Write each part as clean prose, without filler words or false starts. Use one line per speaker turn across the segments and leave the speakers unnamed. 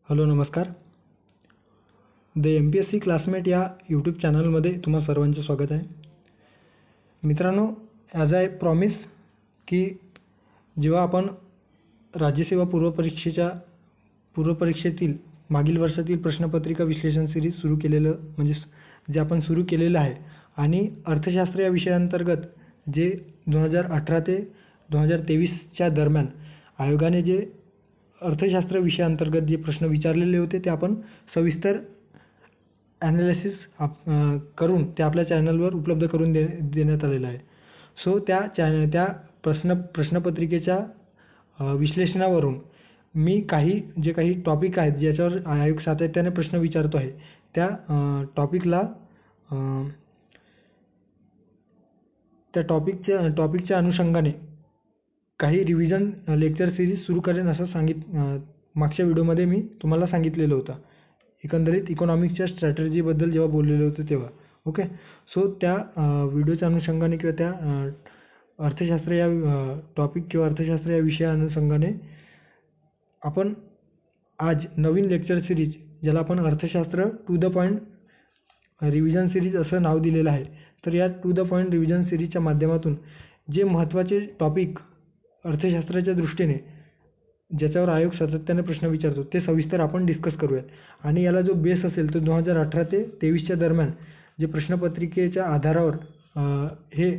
Hello नमस्कार. The MPSC classmate या YouTube चॅनलमध्ये तुम्हा सर्वांचे स्वागत आहे. मित्रांनो, ॲज आय प्रॉमिस की जेव्हा आपण राज्यसेवा पूर्वपरीक्षेतील मागील वर्षातील प्रश्नपत्रिका विश्लेषण सिरीज सुरू केलेलं जे आपण सुरू केलेलं आहे आणि अर्थशास्त्र या विषयाअंतर्गत जे 2018 ते 2023च्या दरम्यान आयोगाने जे अर्थशास्त्र विषयाअंतर्गत जे प्रश्न विचारलेले होते ते आपण सविस्तर ॲनालिसिस करून ते आपल्या चॅनलवर उपलब्ध करून देण्यात आलेलं आहे. सो त्या प्रश्नपत्रिकेच्या विश्लेषणावरून मी जे काही टॉपिक आहेत ज्याच्यावर आयोग सातत्याने प्रश्न विचारतो आहे त्या टॉपिकच्या अनुषंगाने काही रिव्हिजन लेक्चर सिरीज सुरू करेन असं मागच्या व्हिडिओमध्ये मी तुम्हाला सांगितलेलं होतं. एकंदरीत इकॉनॉमिक्सच्या स्ट्रॅटेजीबद्दल जेव्हा बोललेलं होतं तेव्हा. ओके. सो त्या व्हिडिओच्या अनुषंगाने किंवा त्या अर्थशास्त्र या टॉपिक किंवा अर्थशास्त्र या विषयानुषंगाने आपण आज नवीन लेक्चर सिरीज ज्याला आपण अर्थशास्त्र to the point revision series असं नाव दिलेलं आहे. तर या टू द पॉईंट रिव्हिजन सिरीजच्या माध्यमातून जे महत्त्वाचे टॉपिक अर्थशास्त्राच्या दृष्टीने ज्याच्यावर आयोग सातत्याने प्रश्न विचारतो ते सविस्तर आपण डिस्कस करूयात. आणि याला जो बेस असेल तो 2018 ते 2023च्या दरम्यान जे प्रश्नपत्रिकेच्या आधारावर हे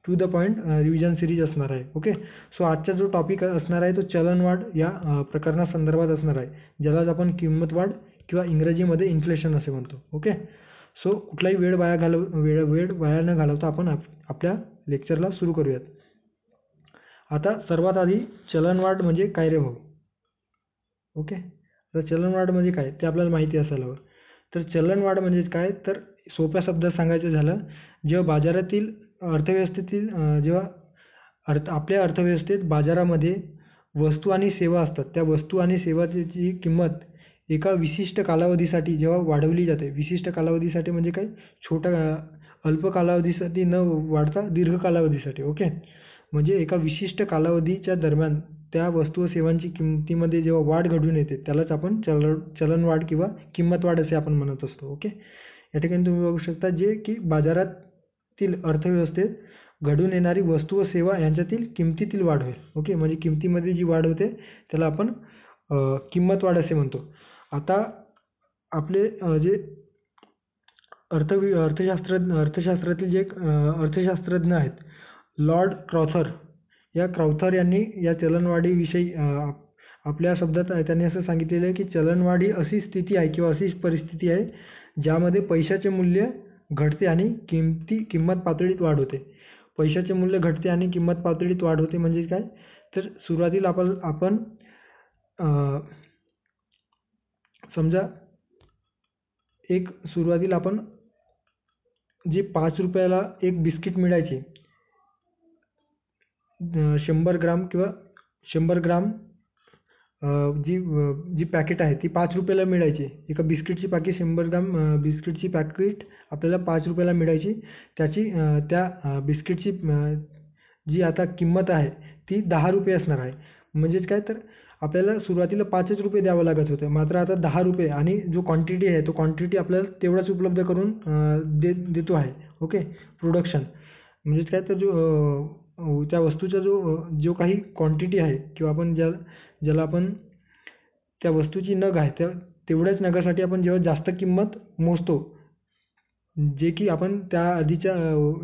to the point revision series असणार आहे. ओके. सो आजचा जो टॉपिक असणार आहे तो चलनवाढ या प्रकरणासंदर्भात असणार आहे, ज्यालाच आपण किंमतवाढ किंवा इंग्रजीमध्ये इन्फ्लेशन असे म्हणतो. ओके. सो कुठलाही वेळ वाया न घालवता आपण आपल्या लेक्चरला सुरू करूयात. आता सर्वात आधी चलनवाढ म्हणजे काय रे भाऊ? ओके. तर चलनवाढ म्हणजे काय ते आपल्याला माहिती असायला हवं. तर चलनवाढ म्हणजे काय, तर सोप्या शब्दात सांगायचं झालं, जेव्हा बाजारातील अर्थव्यवस्थेतील आपल्या अर्थव्यवस्थेत बाजारामध्ये वस्तू आणि सेवा असतात, त्या वस्तू आणि सेवाची किंमत एका विशिष्ट कालावधीसाठी जेव्हा वाढवली जाते, विशिष्ट कालावधीसाठी म्हणजे काय, अल्प कालावधीसाठी न वाढता दीर्घ कालावधीसाठी. ओके. म्हणजे एका विशिष्ट कालावधीच्या दरम्यान त्या वस्तू व सेवांची किंमतीमध्ये जेव्हा वाढ घडून येते त्यालाच आपण चलनवाढ किंवा किंमतवाढ असे आपण म्हणत असतो. ओके. या ठिकाणी तुम्ही बघू शकता जे की बाजारातील अर्थव्यवस्थेत घडून येणारी वस्तू व सेवा यांच्यातील किमतीतील वाढ होईल. ओके. म्हणजे किमतीमध्ये जी वाढ होते त्याला आपण किंमतवाढ असे म्हणतो. आता आपले जे अर्थशास्त्रातील जे अर्थशास्त्रज्ञ आहेत, लॉर्ड क्रॉथर यांनी या चलनवाढीविषयी आपल्या शब्दात त्यांनी असं सांगितलेलं आहे की चलनवाढ ही अशी स्थिती आहे किंवा अशी परिस्थिती आहे ज्यामध्ये पैशाचे मूल्य घटते आणि किंमत पातळीत वाढ होते. पैशाचे मूल्य घटते आणि किंमत पातळीत वाढ होते म्हणजे काय, तर सुरुवातीला आपण समजा सुरुवातीला आपण जे 5 रुपयाला एक बिस्किट मिळायचे, 100 ग्राम जी पॅकेट आहे ती 5 रुपयाला मिळायची. एका बिस्किटची पॅकेट 100 ग्राम बिस्किटची पॅकेट आपल्याला 5 रुपयाला मिळायची. त्या बिस्किटची जी आता किंमत आहे ती 10 रुपये असणार आहे. म्हणजेच काय, तर आपल्याला सुरुवातीला 5च रुपये द्यावं लागत होतं, मात्र आता 10 रुपये आणि जो क्वांटिटी आहे तो क्वांटिटी आपल्याला तेवढाच उपलब्ध करून देतो आहे. ओके. प्रोडक्शन म्हणजेच काय, तर त्या वस्तूचा जो काही क्वांटिटी आहे किंवा आपण ज्याला आपण त्या वस्तूची नग आहे तेवढ्याच नगासाठी आपण जेव्हा जास्त किंमत मोजतो, जे की आपण त्या आधीच्या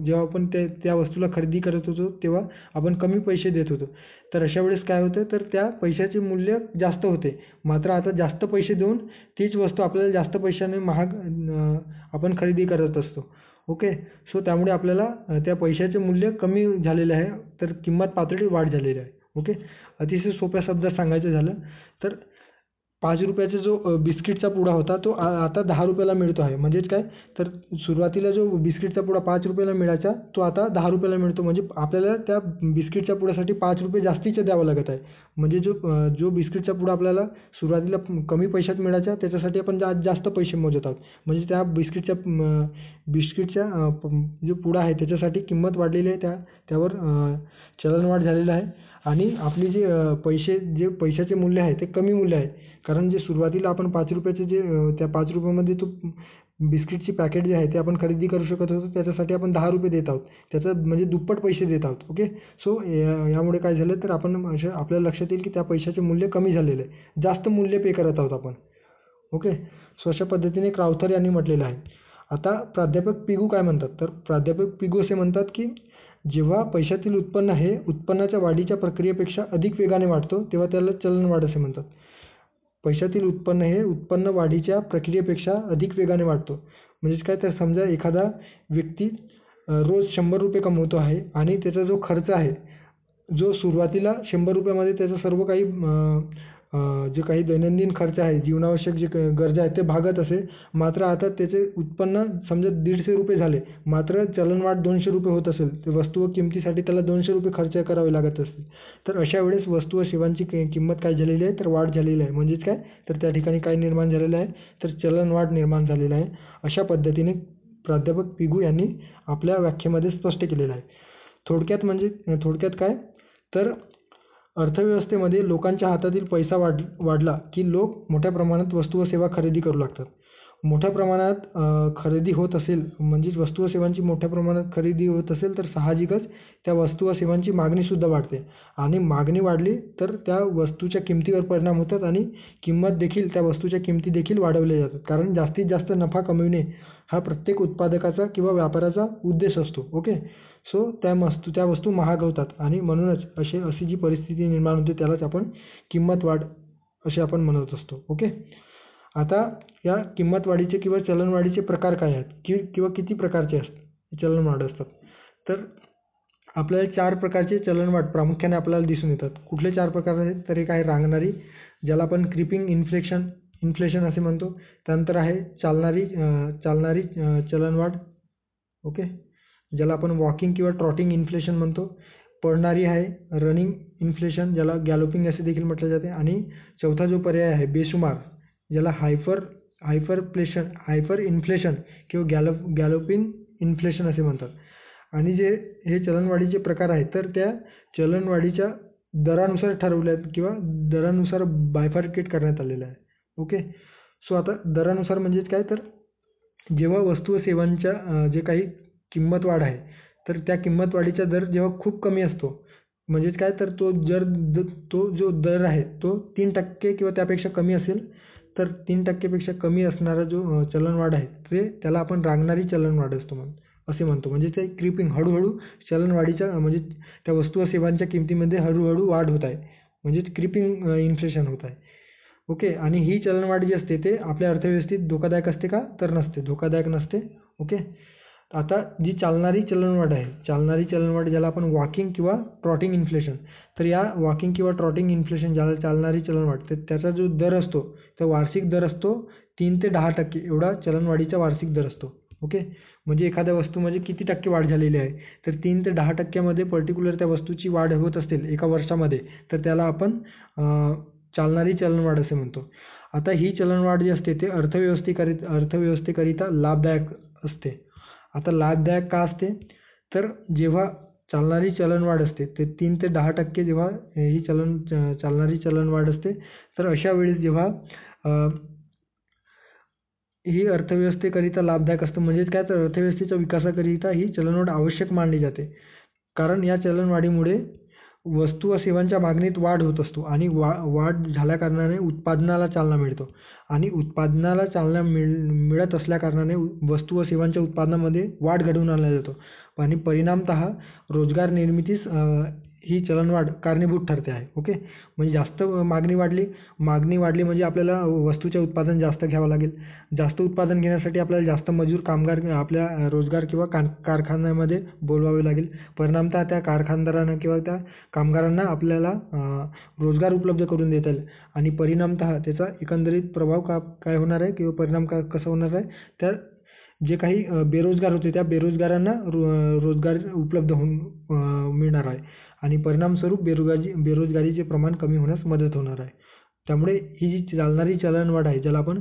जेव्हा आपण त्या वस्तूला खरेदी करत होतो तेव्हा आपण कमी पैसे देत होतो, तर अशा वेळेस काय होतं, तर त्या पैशाचे मूल्य जास्त होते. मात्र आता जास्त पैसे देऊन तीच वस्तू आपल्याला जास्त पैशाने महाग आपण खरेदी करत असतो. ओके. सो त्यामुळे आपल्याला त्या पैशाचे मूल्य कमी झालेले आहे, तर किंमत पातळीत वाढ झालेली आहे. ओके. अतिशय सोप्या शब्दात सांगायचं झालं तर 5 रुपयाचा जो बिस्किटचा पुडा होता तो आता 10 रुपयाला मिळतो आहे. म्हणजेच काय, तर सुरुवातीला जो बिस्किटचा पुडा 5 रुपयाला मिळायचा तो आता 10 रुपयाला मिळतो. म्हणजे आपल्याला त्या बिस्किटच्या पुड्यासाठी 5 रुपये जास्तीचे द्यावं लागत आहे. म्हणजे जो बिस्किटचा पुडा आपल्याला सुरुवातीला कमी पैशात मिळायचा त्याच्यासाठी आपण जास्त पैसे मोजत आहोत. म्हणजे त्या बिस्किटच्या जो पुडा आहे त्याच्यासाठी किंमत वाढलेली आहे, त्यावर चलनवाढ झालेलं आहे. आणि आपली जे पैशाचे मूल्य आहे ते कमी मूल्य आहे. कारण जे सुरुवातीला आपण 5 रुपयाचे त्या 5 रुपयामध्ये तो बिस्किटची पॅकेट जे आहे ते आपण खरेदी करू शकत होतो, त्याच्यासाठी आपण 10 रुपये देत आहोत. त्याचं म्हणजे दुप्पट पैसे देत आहोत. ओके. सो यामुळे काय झालं तर आपण आपल्याला लक्षात येईल की त्या पैशाचे मूल्य कमी झालेलं आहे. जास्त मूल्य पे करत आहोत आपण. ओके. सो अशा पद्धतीने क्राउथर यांनी म्हटलेलं आहे. आता प्राध्यापक पिगू काय म्हणतात, तर प्राध्यापक पिगू असे म्हणतात की जेव्हा पैशातील उत्पन्न हे उत्पन्नाच्या वाढीच्या प्रक्रियेपेक्षा अधिक वेगाने वाढतो तेव्हा त्याला चलनवाढ असे म्हणतात. पैशातील उत्पन्न हे उत्पन्न वाढीच्या प्रक्रियेपेक्षा अधिक वेगाने वाढतो. म्हणजेच काय, तर समजा एखादा व्यक्ती रोज 100 रुपये कमवतो आहे आणि त्याचा जो खर्च आहे, जो सुरुवातीला 100 रुपयामध्ये त्याचं सर्व काही जे काही दैनंदिन खर्च आहे, जीवनावश्यक जे गरजा आहेत ते भागत असे. मात्र आता त्याचे उत्पन्न समजा 150 रुपये झाले, मात्र चलनवाढ 200 रुपये होत असेल, तर वस्तू व किमतीसाठी त्याला 200 रुपये खर्च करावे लागत असतील. तर अशा वेळेस वस्तू व सेवांची किंमत काय झालेली आहे, तर वाढ झालेली आहे. म्हणजेच काय, तर त्या ठिकाणी काय निर्माण झालेलं आहे, तर चलनवाढ निर्माण झालेलं आहे. अशा पद्धतीने प्राध्यापक पिगू यांनी आपल्या व्याख्येमध्ये स्पष्ट केलेलं आहे. थोडक्यात काय, तर अर्थव्यवस्थेमध्ये लोकांच्या हातातील पैसा वाढला की लोक मोठ्या प्रमाणात वस्तू व सेवा खरेदी करू लागतात. मोठ्या प्रमाणात खरेदी होत असेल, म्हणजेच वस्तू व सेवांची मोठ्या प्रमाणात खरेदी होत असेल, तर साहजिकच त्या वस्तू व सेवांची मागणीसुद्धा वाढते. आणि मागणी वाढली तर त्या वस्तूच्या किमतीवर परिणाम होतात आणि किंमत देखील, त्या वस्तूच्या किमती देखील वाढवल्या जातात. कारण जास्तीत जास्त नफा कमविणे हा प्रत्येक उत्पादकाचा किंवा व्यापाराचा उद्देश असतो. ओके. सो त्या वस्तू महाग होतात आणि म्हणूनच अशी जी परिस्थिती निर्माण होते त्यालाच आपण किंमत वाढ असे आपण म्हणत असतो. ओके. आता या किंमत वाढीचे किंवा चलनवाढीचे प्रकार काय आहेत किंवा किती प्रकारचे चलनवाढ असतात, तर आपल्याला 4 प्रकारचे चलनवाढ प्रामुख्याने आपल्याला दिसून येतात. कुठले 4 प्रकार आहेत, तर एक आहे रांगणारी, ज्याला आपण क्रिपिंग इन्फ्लेशन असे म्हणतो. त्यानंतर आहे चालणारी चलनवाढ. ओके. ज्याला आपण वॉकिंग किंवा ट्रॉटिंग इन्फ्लेशन म्हणतो. पळणारी आहे रनिंग इन्फ्लेशन, ज्याला गॅलोपिंग असे देखील म्हटले जाते. आणि चौथा जो पर्याय आहे बेसुमार, ज्याला हायपर इन्फ्लेशन किंवा गॅलोपिंग इन्फ्लेशन असे म्हणतात. आणि हे चलनवाढीचे प्रकार आहेत, तर त्या चलनवाढीच्या दरानुसार ठरवल्या आहेत किंवा दरानुसार बायफार्केट करण्यात आलेलं आहे. ओके. सो आता दरानुसार म्हणजेच काय, तर जेव्हा वस्तू व सेवांच्या जे काही किंमत वाढ आहे, तर त्या किंमत वाढीचा दर जेव्हा खूप कमी असतो, म्हणजेच काय, तर तो जो दर आहे तो 3% किंवा त्यापेक्षा कमी असेल, तर 3% पेक्षा कमी असणारा जो चलनवाढ आहे त्याला आपण रांगणारी चलनवाढ असे म्हणतो. म्हणजे ते क्रिपिंग, हळूहळू चलनवाढीच्या म्हणजे त्या वस्तू व सेवांच्या किमतीमध्ये हळूहळू वाढ होत आहे, म्हणजे क्रिपिंग इन्फ्लेशन होत आहे. ओके. आणि ही चलनवाढ जी असते ते आपल्या अर्थव्यवस्थेत धोकादायक असते का, तर नसते, धोकादायक नसते. ओके. आता जी चालणारी चलनवाढ ज्याला आपण वॉकिंग किंवा ट्रॉटिंग इन्फ्लेशन, तर या वॉकिंग किंवा ट्रॉटिंग इन्फ्लेशन ज्याला चालणारी चलनवाढ, तर त्याचा जो दर असतो, तर वार्षिक दर असतो 3 ते 10% एवढा चलनवाढीचा वार्षिक दर असतो. ओके. म्हणजे एखाद्या वस्तूमध्ये किती टक्के वाढ झालेली आहे, तर 3 ते 10% पर्टिक्युलर त्या वस्तूची वाढ होत असतील एका वर्षामध्ये, तर त्याला आपण चालणारी चलनवाढ असे म्हणतो. आता ही चलनवाढ जी असते ते अर्थव्यवस्थेकरिता लाभदायक असते. आता लाभदायक का असते, तर जेव्हा चालणारी चलनवाढ असते ते 3 ते 10% जेव्हा ही चालणारी चलनवाढ असते, तर अशा वेळेस जेव्हा ही अर्थव्यवस्थेकरिता लाभदायक असतं. म्हणजेच काय, तर अर्थव्यवस्थेच्या विकासाकरिता ही चलनवाढ आवश्यक मानली जाते. कारण या चलनवाढीमुळे वस्तू व सेवांच्या मागणीत वाढ होत असतो आणि वाढ झाल्याकारणाने उत्पादनाला चालना मिळतो आणि उत्पादनाला चालना मिळत असल्याकारणाने वस्तू व सेवांच्या उत्पादनामध्ये वाढ घडवून आणला जातो आणि परिणामतः रोजगार निर्मितीस ही चलनवाढ कारणीभूत ठरते आहे. ओके. म्हणजे जास्त मागणी वाढली म्हणजे आपल्याला वस्तूचे उत्पादन जास्त घ्यावं लागेल. जास्त उत्पादन घेण्यासाठी आपल्याला जास्त मजूर कामगार आपल्या रोजगार किंवा कारखान्यामध्ये बोलवावे लागेल. परिणामतः त्या कारखानदारांना किंवा त्या कामगारांना आपल्याला रोजगार उपलब्ध करून देता येईल आणि परिणामतः त्याचा एकंदरीत प्रभाव काय होणार आहे किंवा परिणाम कसा होणार आहे, तर जे काही बेरोजगार होते त्या बेरोजगारांना रोजगार उपलब्ध मिळणार आहे आणि परिणामस्वरूप बेरोजगारीचे प्रमाण कमी होण्यास मदत होणार आहे. त्यामुळे ही जी चालणारी चलनवाढ आहे, ज्याला आपण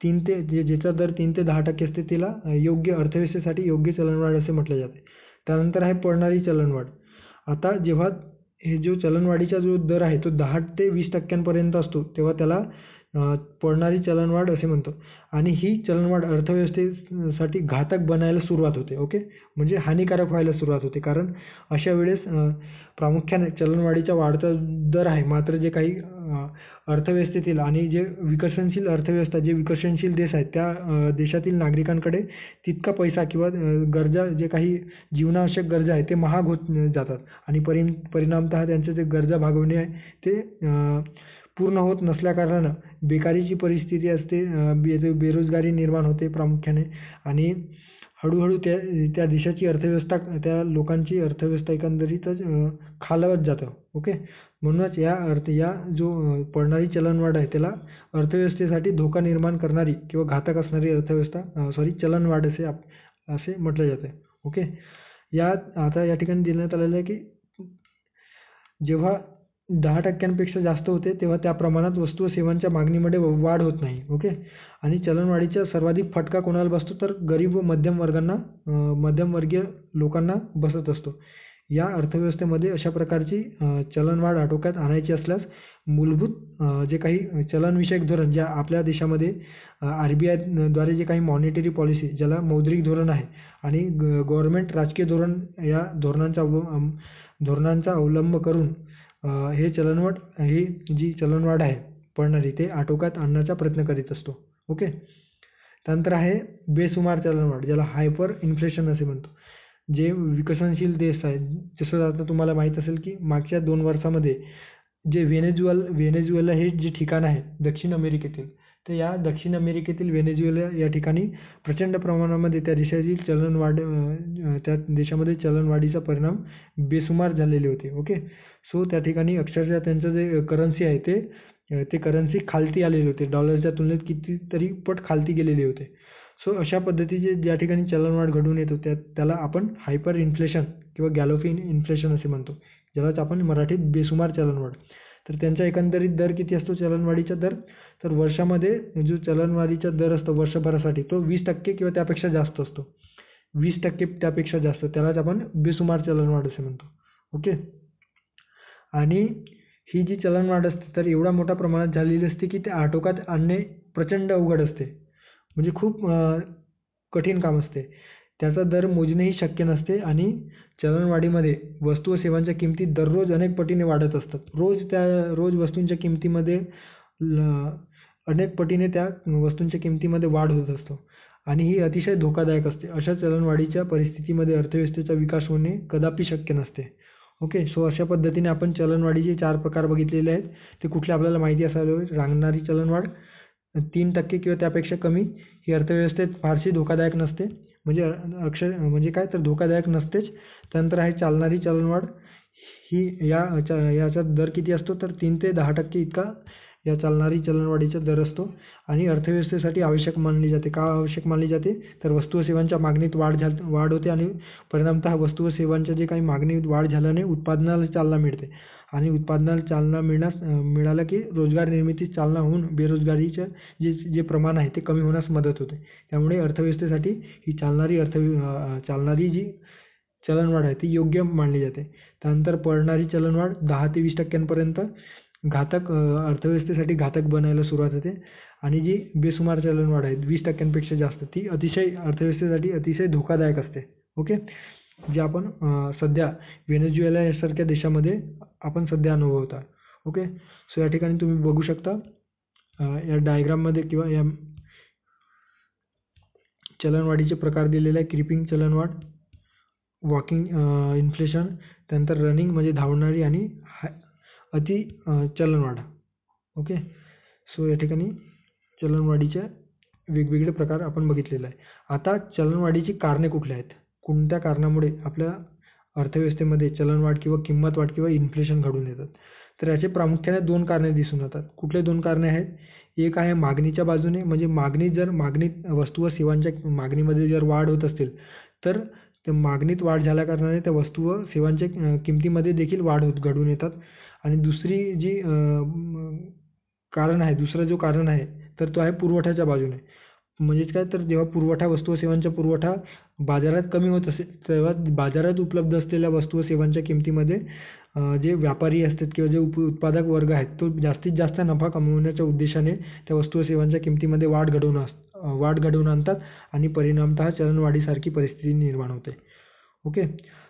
ज्याचा दर 3 ते 10% असते, तिला अर्थव्यवस्थेसाठी योग्य चलनवाढ असे म्हटले जाते. त्यानंतर आहे पळणारी चलनवाढ. आता जेव्हा हे जो चलनवाढीचा जो दर आहे तो 10 ते 20% असतो, तेव्हा त्याला पडणारी चलनवाढ असे म्हणतो. आणि ही चलनवाढ अर्थव्यवस्थेसाठी घातक बनायला सुरुवात होते. ओके, म्हणजे हानिकारक व्हायला सुरुवात होते. कारण अशा वेळेस प्रामुख्याने चलनवाढीचा वाढता दर आहे, मात्र जे काही अर्थव्यवस्थेतील आणि जे विकसनशील अर्थव्यवस्था, जे विकसनशील देश आहेत त्या देशातील नागरिकांकडे तितका पैसा किंवा गरजा, जे काही जीवनावश्यक गरजा आहेत ते महाग होत जातात आणि परिणामतः त्यांच्या जे गरजा भागवणे आहे ते पूर्ण होत नसल्याकारणानं बेकारीची परिस्थिती असते, बेरोजगारी निर्माण होते प्रामुख्याने. आणि हळूहळू त्या देशाची अर्थव्यवस्था, त्या लोकांची अर्थव्यवस्था एकंदरीतच खालावत जातं. ओके, म्हणूनच या जो पडणारी चलनवाढ आहे त्याला अर्थव्यवस्थेसाठी धोका निर्माण करणारी किंवा घातक असणारी चलनवाढ असे म्हटलं जातं. ओके, आता या ठिकाणी देण्यात आलेलं आहे की जेव्हा 10% जास्त होते तेव्हा त्या प्रमाणात वस्तू व सेवांच्या मागणीमध्ये वाढ होत नाही. ओके, आणि चलनवाढीचा सर्वाधिक फटका कोणाला बसतो तर गरीब व मध्यमवर्गीय लोकांना बसत असतो. या अर्थव्यवस्थेमध्ये अशा प्रकारची चलनवाढ आटोक्यात आणायची असल्यास मूलभूत जे काही चलनविषयक धोरण, ज्या आपल्या देशामध्ये RBI द्वारे जे काही मॉनिटरी पॉलिसी, ज्याला मौद्रिक धोरण आहे, आणि गव्हर्नमेंट राजकीय धोरण, या धोरणांचा अवलंब करून ही जी चलनवाढ आहे पडणारी ते आटोक्यात आणण्याचा प्रयत्न करीत असतो. ओके, त्यानंतर आहे बेसुमार चलनवाढ, ज्याला हायपर इन्फ्लेशन असे म्हणतो. जे विकसनशील देश आहेत, जसं आता तुम्हाला माहीत असेल की मागच्या 2 वर्षामध्ये जे व्हेनेझुएला हे जे ठिकाण आहे दक्षिण अमेरिकेतील, तर या दक्षिण अमेरिकेतील व्हेनेझुएला या ठिकाणी प्रचंड प्रमाणामध्ये त्या देशामध्ये चलनवाढीचा परिणाम बेसुमार झालेले होते. ओके, सो त्या ठिकाणी अक्षरशः त्यांचं जे करन्सी आहे ते करन्सी खालती आलेले होते, डॉलरच्या तुलनेत कितीतरी पट खालती गेलेले होते. सो अशा पद्धतीचे ज्या ठिकाणी चलनवाढ घडून येतो त्याला आपण हायपर इन्फ्लेशन किंवा गॅलोपिंग इन्फ्लेशन असे म्हणतो, ज्यालाच आपण मराठीत बेसुमार चलनवाढ. तर त्यांचा एकंदरीत दर किती असतो चलनवाढीचा दर, तर वर्षामध्ये जो चलनवाढीचा दर असतो वर्षभरासाठी तो 20% किंवा त्यापेक्षा जास्त असतो. 20% त्यापेक्षा जास्त, त्यालाच आपण बेसुमार चलनवाढ असे म्हणतो. ओके, आणि ही जी चलनवाढ असते तर एवढ्या मोठ्या प्रमाणात झालेली असते की ते आटोक्यात आणणे प्रचंड अवघड असते, म्हणजे खूप कठीण काम असते. त्याचा दर मोजणेही शक्य नसते आणि चलनवाढीमध्ये वस्तू व सेवांच्या किमती दररोज अनेक पटीने वाढत असतात. रोज वस्तूंच्या किमतीमध्ये अनेक पटीने त्या वस्तूंच्या किमतीमध्ये वाढ होत असतो आणि ही अतिशय धोकादायक असते. अशा चलनवाढीच्या परिस्थितीमध्ये अर्थव्यवस्थेचा विकास होणे कदापि शक्य नसते. ओके, सो अशा पद्धतीने आपण चलनवाढीचे 4 प्रकार बघितलेले आहेत. ते कुठले आपल्याला माहिती असायला हवे. रांगणारी चलनवाढ 3% किंवा त्यापेक्षा कमी, ही अर्थव्यवस्थेत फारशी धोकादायक नसते, म्हणजे काय तर धोकादायक नसतेच. त्यानंतर आहे चालणारी चलनवाढ, ही याचा दर किती असतो तर 3 ते 10% इतका या चालणारी चलनवाढीचा दर असतो आणि अर्थव्यवस्थेसाठी आवश्यक मानली जाते. का आवश्यक मानली जाते तर वस्तू व सेवांच्या मागणीत वाढ होते आणि परिणामतः वस्तू व सेवांच्या जे काही मागणीत वाढ झाल्याने उत्पादनाला चालना मिळते आणि उत्पादनाला चालना मिळालं की रोजगार निर्मितीस चालना होऊन बेरोजगारीचे जे प्रमाण आहे ते कमी होण्यास मदत होते. त्यामुळे अर्थव्यवस्थेसाठी ही चालणारी जी चलनवाढ आहे ती योग्य मानली जाते. त्यानंतर पडणारी चलनवाढ 10 ते 20% अर्थव्यवस्थेसाठी घातक बनायला सुरुवात होते आणि जी बेसुमार चलनवाढ आहे 20% जास्त, ती अर्थव्यवस्थेसाठी अतिशय धोकादायक असते. ओके, जे आपण सध्या व्हेनेझुएला यासारख्या देशामध्ये आपण सध्या अनुभवत आहोत. ओके, सो या ठिकाणी तुम्ही बघू शकता या डायग्राममध्ये किंवा या चलनवाढीचे प्रकार दिलेले आहे. क्रीपिंग चलनवाढ, वॉकिंग इन्फ्लेशन, त्यानंतर रनिंग म्हणजे धावणारी आणि अति चलनवाढ. ओके, सो या ठिकाणी चलनवाढीचे वेगवेगळे प्रकार आपण बघितलेले आहे. आता चलनवाढीची कारणे कुठली आहेत, कोणत्या कारणामुळे आपल्या अर्थव्यवस्थेमध्ये चलनवाढ किंवा किंमत वाढ किंवा इन्फ्लेशन घडून येतात, तर याचे प्रामुख्याने 2 कारणे दिसून येतात. कुठले 2 कारणे आहेत, एक आहे मागणीच्या बाजूने, म्हणजे मागणीत वस्तू व सेवांच्या मागणीमध्ये जर वाढ होत असेल तर त्या मागणीत वाढ झाल्या कारणाने त्या वस्तू व सेवांच्या किमतीमध्ये देखील वाढ घडून येतात. आणि दुसरा जो कारण आहे तर तो आहे पुरवठ्याच्या बाजूने. म्हणजेच काय तर जेव्हा वस्तू व सेवांचा पुरवठा बाजारात कमी होत असेल तेव्हा बाजारात उपलब्ध असलेल्या वस्तू व सेवांच्या किमतीमध्ये जे व्यापारी असतात किंवा जे उत्पादक वर्ग आहेत तो जास्तीत जास्त नफा कमवण्याच्या उद्देशाने त्या वस्तू व सेवांच्या किमतीमध्ये वाढ घडवून आणतात आणि परिणामतः चलनवाढीसारखी परिस्थिती निर्माण होते. ओके.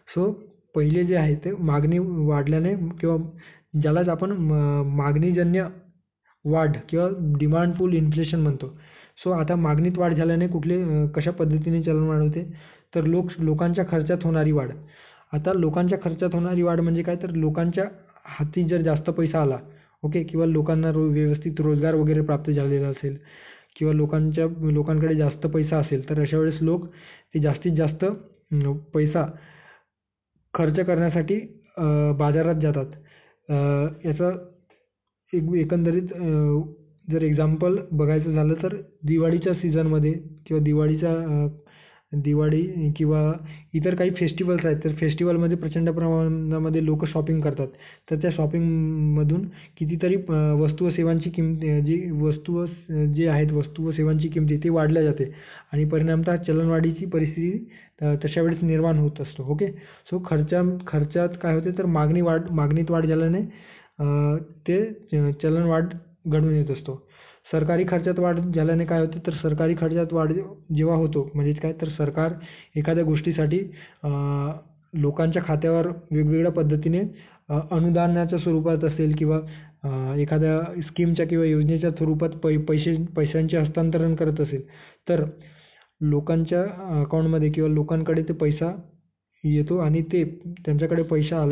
सो पहिले जे आहे ते मागणी वाढल्याने किंवा ज्यालाच आपण मागणीजन्य वाढ किंवा डिमांड पुल इन्फ्लेशन म्हणतो. सो आता मागणीत वाढ झाल्याने कशा पद्धतीने चलनवाढ होते, तर लोकांच्या खर्चात होणारी वाढ. आता लोकांच्या खर्चात होणारी वाढ म्हणजे काय, तर लोकांच्या हाती जर जास्त पैसा आला, ओके, किंवा लोकांना व्यवस्थित रोजगार वगैरे प्राप्त झालेला असेल किंवा लोकांकडे जास्त पैसा असेल, तर अशा वेळेस लोक ते जास्तीत जास्त पैसा खर्च करण्यासाठी बाजारात जातात. याचं एकंदरीत जर एक्झाम्पल बघायचं झालं तर दिवाळीच्या सीझनमध्ये किंवा दिवाळी किंवा इतर काही फेस्टिवल्स आहेत, तर फेस्टिवलमध्ये प्रचंड प्रमाणामध्ये लोक शॉपिंग करतात. तर त्या शॉपिंगमधून कितीतरी वस्तू व सेवांची वस्तू व सेवांची किमती ती वाढल्या जाते आणि परिणामतः चलनवाढीची परिस्थिती तशा वेळेस निर्माण होत असतो. ओके. सो खर्चात काय होते, तर मागणीत वाढ झाल्याने ते चलनवाढ घडून येत असतो. सरकारी खर्चात वाढ झाल्याने काय होते, तर सरकारी खर्चात वाढ जेव्हा होतो म्हणजे काय, तर सरकार एखाद्या गोष्टीसाठी लोकांच्या खात्यावर वेगवेगळ्या पद्धतीने अनुदानाच्या स्वरूपात असेल किंवा एखाद्या स्कीमच्या किंवा योजनेच्या स्वरूपात पैशांचे हस्तांतरण करत असेल, तर लोकांच्या अकाउंटमध्ये किंवा लोकांकडे ते पैसा येतो आणि ते त्यांच्याकडे पैसा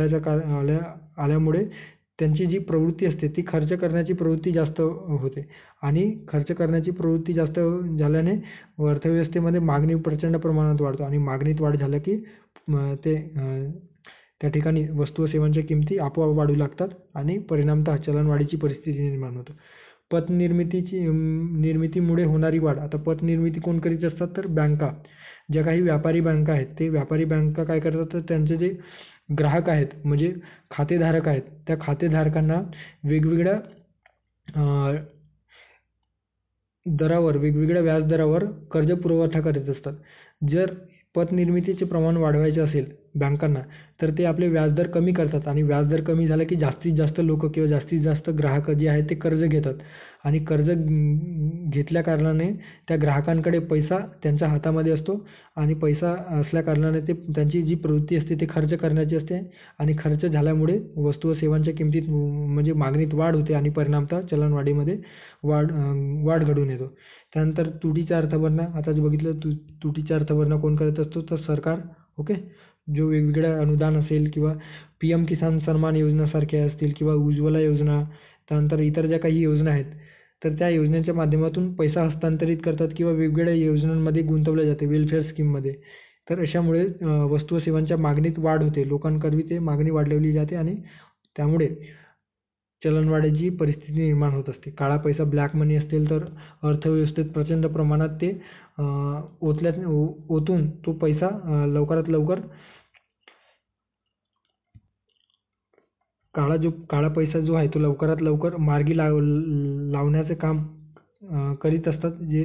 आल्यामुळे त्यांची जी प्रवृत्ती असते ती खर्च करण्याची प्रवृत्ती जास्त होते आणि खर्च करण्याची प्रवृत्ती जास्त झाल्याने अर्थव्यवस्थेमध्ये मागणी प्रचंड प्रमाणात वाढतो आणि मागणीत वाढ झालं की त्या ठिकाणी वस्तू व सेवांच्या किमती आपोआप वाढू लागतात आणि परिणामतः चलनवाढीची परिस्थिती निर्माण होते. निर्मितीमुळे होणारी वाढ. आता पतनिर्मिती कोण करीत असतात, तर बँका. ज्या काही व्यापारी बँका आहेत, ते व्यापारी बँका काय करतात, तर त्यांचे जे ग्राहक आहेत म्हणजे खातेधारक आहेत, त्या खातेधारकांना वेगवेगळ्या वेगवेगळ्या व्याजदरावर कर्ज पुरवठा करत असतात. जर पतनिर्मितीचे प्रमाण वाढवायचे असेल बँकांना, तर ते आपले व्याजदर कमी करतात आणि व्याजदर कमी झाला की जास्तीत जास्त लोक किंवा जास्तीत जास्त ग्राहक जे आहेत ते कर्ज घेतात आणि कर्ज घेतल्या कारणाने त्या ग्राहकांकडे पैसा त्यांच्या हातामध्ये असतो आणि पैसा असल्या कारणाने त्यांची जी प्रवृत्ती असते ती खर्च करण्याची असते आणि खर्च झाल्यामुळे वस्तू व सेवांच्या किमतीत म्हणजे मागणीत वाढ होते आणि परिणामतः चलनवाढीमध्ये वाढ घडून येतो. त्यानंतर तुटीच्या अर्थभरणा. आता जे बघितलं तुटीच्या अर्थभरणा कोण करत असतो, तर सरकार. ओके. जो वेगवेगळ्या अनुदान असेल किंवा PM किसान सन्मान योजनासारख्या असतील किंवा उज्ज्वला योजना, त्यानंतर इतर ज्या काही योजना आहेत, तर त्या योजनेच्या माध्यमातून पैसा हस्तांतरित करतात किंवा वेगवेगळ्या योजनांमध्ये गुंतवले जाते वेलफेअर स्कीममध्ये. तर अशामुळे वस्तू व सेवांच्या मागणीत वाढ होते. लोकांकरवी ते मागणी वाढवली जाते आणि त्यामुळे चलनवाढीची परिस्थिती निर्माण होत असते. काळा पैसा ब्लॅक मनी असतील तर अर्थव्यवस्थेत प्रचंड प्रमाणात ते ओतून तो पैसा लवकरात लवकर काळा पैसा जो आहे तो लवकरात लवकर मार्गी लावण्याचे काम करीत असतात, जे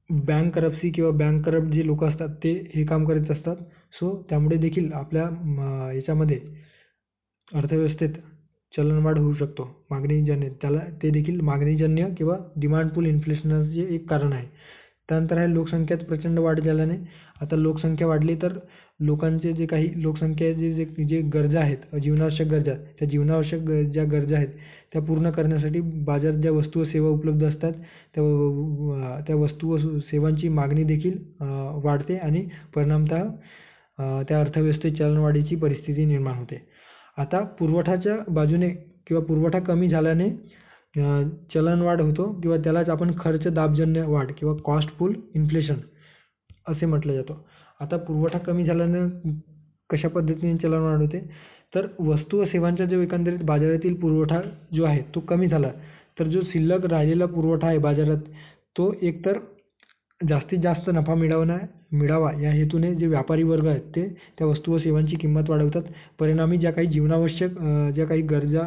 बँक करप्सी किंवा बँक करप्ट जे लोक असतात ते हे काम करीत असतात. सो त्यामुळे देखील आपल्या याच्यामध्ये अर्थव्यवस्थेत चलनवाढ होऊ शकतो मागणीजन्य. ते देखील मागणीजन्य किंवा डिमांड पुल इन्फ्लेशनचे एक कारण आहे. त्यानंतर आहे लोकसंख्येत प्रचंड वाढ झाल्याने. आता लोकसंख्या वाढली तर लोकांचे जे काही जे गरजा आहेत, जीवनावश्यक गरजा, त्या जीवनावश्यक ज्या गरजा आहेत त्या पूर्ण करण्यासाठी बाजारात ज्या वस्तू व सेवा उपलब्ध असतात त्या वस्तू व सेवांची मागणी देखील वाढते आणि परिणामतः त्या अर्थव्यवस्थेत चलनवाढीची परिस्थिती निर्माण होते. आता पुरवठाच्या बाजूने किंवा पुरवठा कमी झाल्याने चलनवाढ होतो किंवा त्यालाच आपण खर्च दाबजन्य वाढ किंवा कॉस्ट पुल इन्फ्लेशन असे म्हटलं जातं. आता पुरवठा कमी झाल्याने कशा पद्धतीने चलनवाढ होते, तर वस्तू व सेवांचा जो एकंदरीत बाजारातील पुरवठा जो आहे तो कमी झाला, तर जो शिल्लक राहिलेला पुरवठा आहे बाजारात तो एकतर जास्तीत जास्त नफा मिळावा या हेतूने जे व्यापारी वर्ग आहेत ते त्या वस्तू व सेवांची किंमत वाढवतात. परिणामी ज्या काही जीवनावश्यक ज्या काही गरजा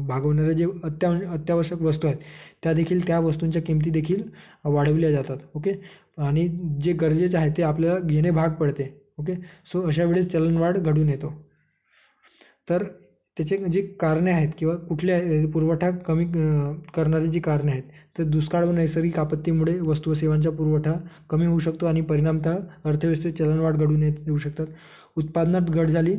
भागवणाऱ्या जे अत्यावश्यक वस्तू आहेत त्या देखील त्या वस्तूंच्या किमती देखील वाढवल्या जातात. ओके. आणि जे गरजेचे आहे ते आपल्याला घेणे भाग पडते. ओके. सो अशा वेळेस चलनवाढ घडून येतो. तर त्याचे जे कारणे आहेत किंवा कुठले पुरवठा कमी करणारी जी कारणे आहेत, तर दुष्काळ व नैसर्गिक आपत्तीमुळे वस्तू व सेवांचा पुरवठा कमी होऊ शकतो आणि परिणामतः अर्थव्यवस्थेत चलनवाढ घडून येऊ शकतात. उत्पादनात घट झाली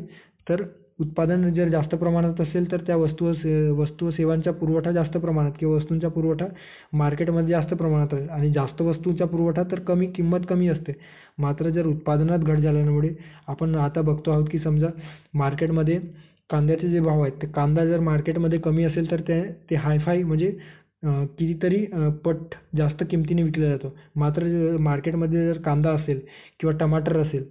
तर उत्पादन जर जास्त प्रमाणात असेल तर त्या वस्तू व सेवांचा पुरवठा जास्त प्रमाणात किंवा वस्तूंचा पुरवठा मार्केटमध्ये जास्त प्रमाणात राहील आणि जास्त वस्तूंचा पुरवठा तर किंमत कमी असते. मात्र जर उत्पादनात घट झाल्यामुळे आपण आता बघतो आहोत की समजा मार्केटमध्ये कांद्याचे जे भाव आहेत, ते कांदा जर मार्केटमध्ये कमी असेल तर ते हायफाय म्हणजे कितीतरी पट जास्त किमतीने विकला जातो. मात्र मार्केटमध्ये जर कांदा असेल किंवा टमाटर असेल,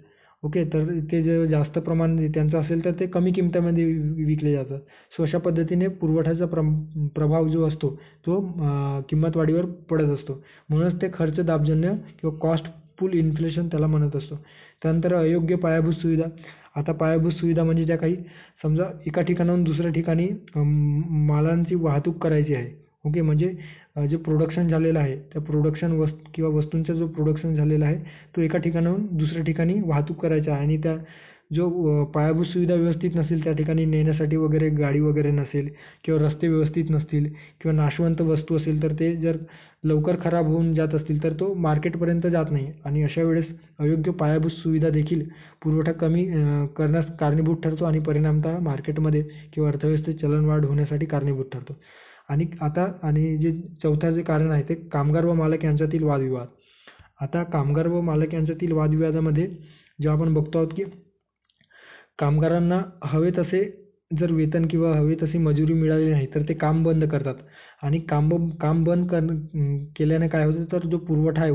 ओके, तर ते जर जास्त प्रमाण त्यांचं असेल तर ते कमी किमतीमध्ये विकले जातात. सो अशा पद्धतीने पुरवठ्याचा प्रभाव जो असतो तो किंमत वाढीवर पडत असतो. म्हणूनच ते खर्च दाबजन्य किंवा कॉस्ट पुल इन्फ्लेशन त्याला म्हणत असतो. त्यानंतर अयोग्य पायाभूत सुविधा. आता पायाभूत सुविधा म्हणजे ज्या काही समजा एका ठिकाणाहून दुसऱ्या ठिकाणी मालांची वाहतूक करायची आहे, ओके, म्हणजे जे प्रोडक्शन झालेलं आहे त्या किंवा वस्तूंचा जो प्रोडक्शन झालेला आहे तो एका ठिकाणाहून दुसऱ्या ठिकाणी वाहतूक करायचा आहे आणि त्या जो पायाभूत सुविधा व्यवस्थित नसेल त्या ठिकाणी नेण्यासाठी वगैरे गाडी वगैरे नसेल किंवा रस्ते व्यवस्थित नसतील किंवा नाशवंत वस्तू असेल तर ते जर लवकर खराब होऊन जात असतील तर तो मार्केटपर्यंत जात नाही आणि अशा वेळेस अयोग्य पायाभूत सुविधा देखील पुरवठा कमी करण्यास कारणीभूत ठरतो आणि परिणामतः मार्केटमध्ये किंवा अर्थव्यवस्थेत चलनवाढ होण्यासाठी कारणीभूत ठरतो. आणि जे चौथं जे कारण आहे ते कामगार व मालक यांच्यातील वादविवाद. आता कामगार व मालक यांच्यातील वादविवादामध्ये जेव्हा आपण बघतो आहोत की कामगारांना हवे तसे जर वेतन किंवा हवी तशी मजुरी मिळाली नाही तर ते काम बंद करतात आणि काम बंद केल्याने काय होतं तर जो पुरवठा आहे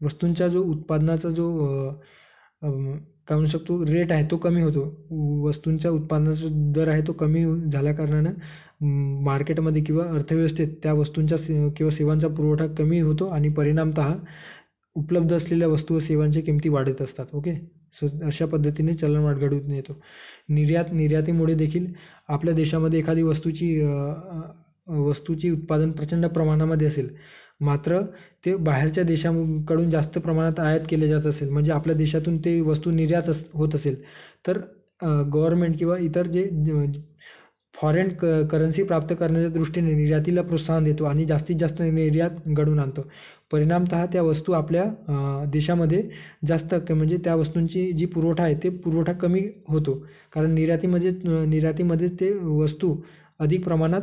वस्तूंचा जो उत्पादनाचा जो काय म्हणू शकतो रेट आहे तो कमी होतो. वस्तूंच्या उत्पादनाचा दर आहे तो कमी झाल्याकारणानं मार्केटमध्ये किंवा अर्थव्यवस्थेत त्या वस्तूंच्या किंवा सेवांचा पुरवठा कमी होतो आणि परिणामतः उपलब्ध असलेल्या वस्तू व सेवांच्या किमती वाढत असतात. ओके. सो अशा पद्धतीने चलनवाढ घडून येतो. निर्यातीमुळे देखील आपल्या देशामध्ये एखादी वस्तूची उत्पादन प्रचंड प्रमाणामध्ये असेल मात्र ते बाहेरच्या देशाकडून जास्त प्रमाणात आयात केले जात असेल म्हणजे आपल्या देशातून ते वस्तू निर्यात होत असेल तर गव्हर्नमेंट किंवा इतर जे फॉरेन करन्सी प्राप्त करण्याच्या दृष्टीने निर्यातीला प्रोत्साहन देतो आणि जास्तीत जास्त निर्यात घडवून आणतो. परिणामतः त्या वस्तू आपल्या देशामध्ये जास्त म्हणजे त्या वस्तूंची जी पुरवठा आहे ते पुरवठा कमी होतो कारण निर्यातीमध्ये ते वस्तू अधिक प्रमाणात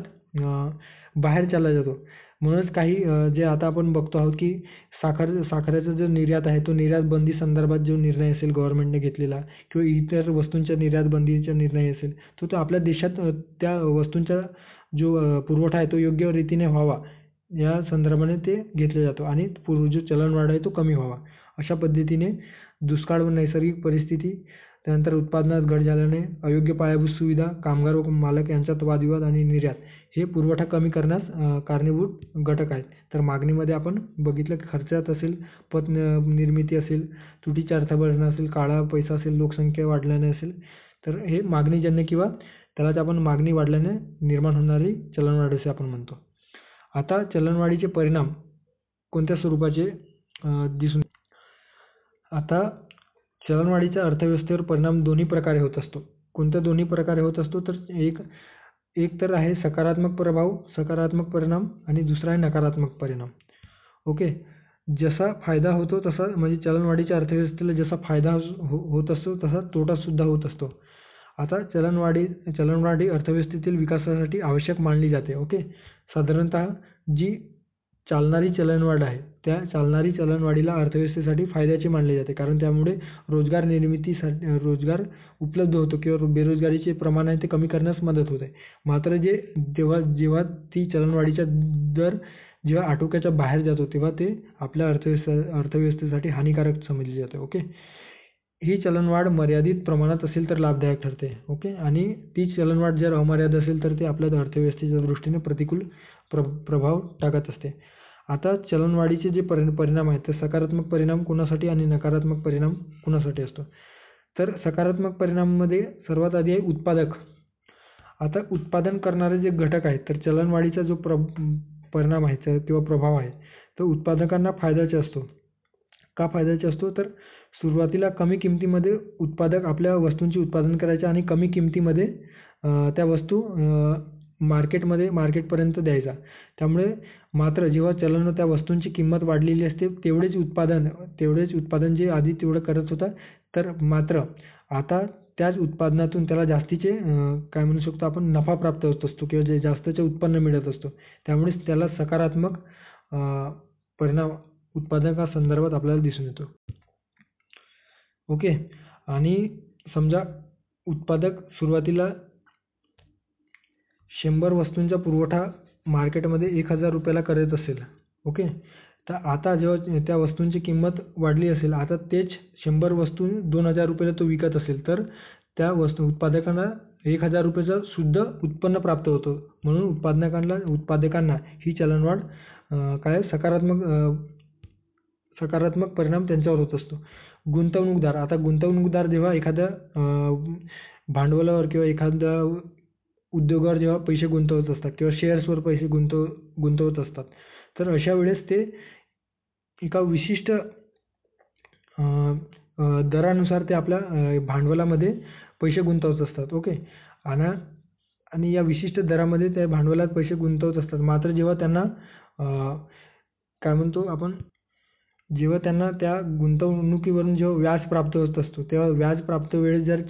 बाहेर चालला जातो. म्हणूनच काही जे आता आपण बघतो आहोत की साखरेचा जो निर्यात आहे तो निर्यात बंदी संदर्भात जो निर्णय असेल गव्हर्नमेंटने घेतलेला किंवा इतर वस्तूंच्या निर्यात बंदीचा निर्णय असेल तो आपल्या देशात त्या वस्तूंचा जो पुरवठा आहे तो योग्य रीतीने व्हावा या संदर्भाने ते घेतले जातो आणि जो चलनवाढ आहे तो कमी व्हावा. अशा पद्धतीने दुष्काळ व नैसर्गिक परिस्थिती, त्यानंतर उत्पादनात घट झाल्याने अयोग्य पायाभूत सुविधा, कामगार व मालक यांच्यात वादविवाद आणि निर्यात हे पुरवठा कमी करण्यास कारणीभूत घटक आहेत. तर मागणीमध्ये आपण बघितलं की खर्चात असेल, पत निर्मिती असेल, तुटीचे अर्थभांडार असेल, काळा पैसा असेल, लोकसंख्या वाढल्याने असेल तर हे मागणीजन्य किंवा त्यालाच आपण मागणी वाढल्याने निर्माण होणारी चलनवाढ असे आपण म्हणतो. आता चलनवाढीचे परिणाम कोणत्या स्वरूपाचे दिसून आता चलनवाढीच्या अर्थव्यवस्थेवर परिणाम दोन्ही प्रकारे होत असतो. कोणत्या दोन्ही प्रकारे होत असतो तर एक तर आहे सकारात्मक परिणाम आणि दुसरा आहे नकारात्मक परिणाम. ओके. जसा फायदा होतो तसा म्हणजे चलनवाढीच्या अर्थव्यवस्थेला जसा फायदा होत असतो तसा तोटासुद्धा होत असतो. आता चलनवाढी अर्थव्यवस्थेतील विकासासाठी आवश्यक मानली जाते. ओके. साधारणतः जी चालणारी चलनवाढ आहे त्या चालणारी चलनवाढीला अर्थव्यवस्थेसाठी फायद्याची मानली जाते कारण त्यामुळे रोजगार उपलब्ध होतो किंवा बेरोजगारीचे प्रमाण आहे ते कमी करण्यास मदत होते. मात्र जेव्हा ती चलनवाढीचा दर जेव्हा आटोक्याच्या बाहेर जातो तेव्हा ते आपल्या अर्थव्यवस्थेसाठी हानिकारक समजले जाते. ओके. ही चलनवाढ मर्यादित प्रमाणात असेल तर लाभदायक ठरते. ओके. आणि ती चलनवाढ जर अमर्याद असेल तर ते आपल्या अर्थव्यवस्थेच्या दृष्टीने प्रतिकूल प्रभाव टाकत असते. आता चलनवाढीचे जे परिणाम आहेत ते सकारात्मक परिणाम कुणासाठी आणि नकारात्मक परिणाम कुणासाठी असतो. तर सकारात्मक परिणामामध्ये सर्वात आधी आहे उत्पादक. आता उत्पादन करणारे जे घटक आहेत तर चलनवाढीचा जो परिणाम आहे किंवा प्रभाव आहे तो उत्पादकांना फायद्याचा असतो. का फायद्याचा असतो तर सुरुवातीला कमी किमतीमध्ये उत्पादक आपल्या वस्तूंचे उत्पादन करायचे आणि कमी किमतीमध्ये त्या वस्तू मार्केटपर्यंत द्यायचा. त्यामुळे मात्र जेव्हा चलन व त्या वस्तूंची किंमत वाढलेली असते तेवढेच उत्पादन जे आधी तेवढं करत होता, तर मात्र आता त्याच उत्पादनातून त्याला जास्तीचे काय म्हणू शकतो आपण नफा प्राप्त होत असतो किंवा जे जास्तचे उत्पन्न मिळत असतो. त्यामुळेच त्याला सकारात्मक परिणाम उत्पादकासंदर्भात आपल्याला दिसून येतो. ओके. आणि समजा उत्पादक सुरुवातीला 100 वस्तूंचा पुरवठा मार्केटमध्ये 1000 रुपयाला करत असेल. ओके. तर आता जेव्हा त्या वस्तूंची किंमत वाढली असेल, आता तेच 100 वस्तू 2000 रुपयाला तो विकत असेल, तर त्या उत्पादकांना 1000 रुपयाचं सुद्धा उत्पन्न प्राप्त होतं. म्हणून उत्पादकांना ही चलनवाढ काय सकारात्मक परिणाम त्यांच्यावर होत असतो. गुंतवणूकदार जेव्हा एखाद्या भांडवलावर किंवा एखाद्या उद्योगावर जेव्हा पैसे गुंतवत असतात किंवा शेअर्सवर पैसे गुंतवत असतात, तर अशा वेळेस ते एका विशिष्ट दरानुसार ते आपल्या भांडवलामध्ये पैसे गुंतवत असतात. ओके. आणि या विशिष्ट दरामध्ये त्या भांडवलात पैसे गुंतवत असतात. मात्र जेव्हा त्यांना काय म्हणतो आपण जेव्हा त्यांना त्या गुंतवणुकीवरून जेव्हा व्याज प्राप्त होत असतो, तेव्हा व्याज प्राप्त वेळेस जर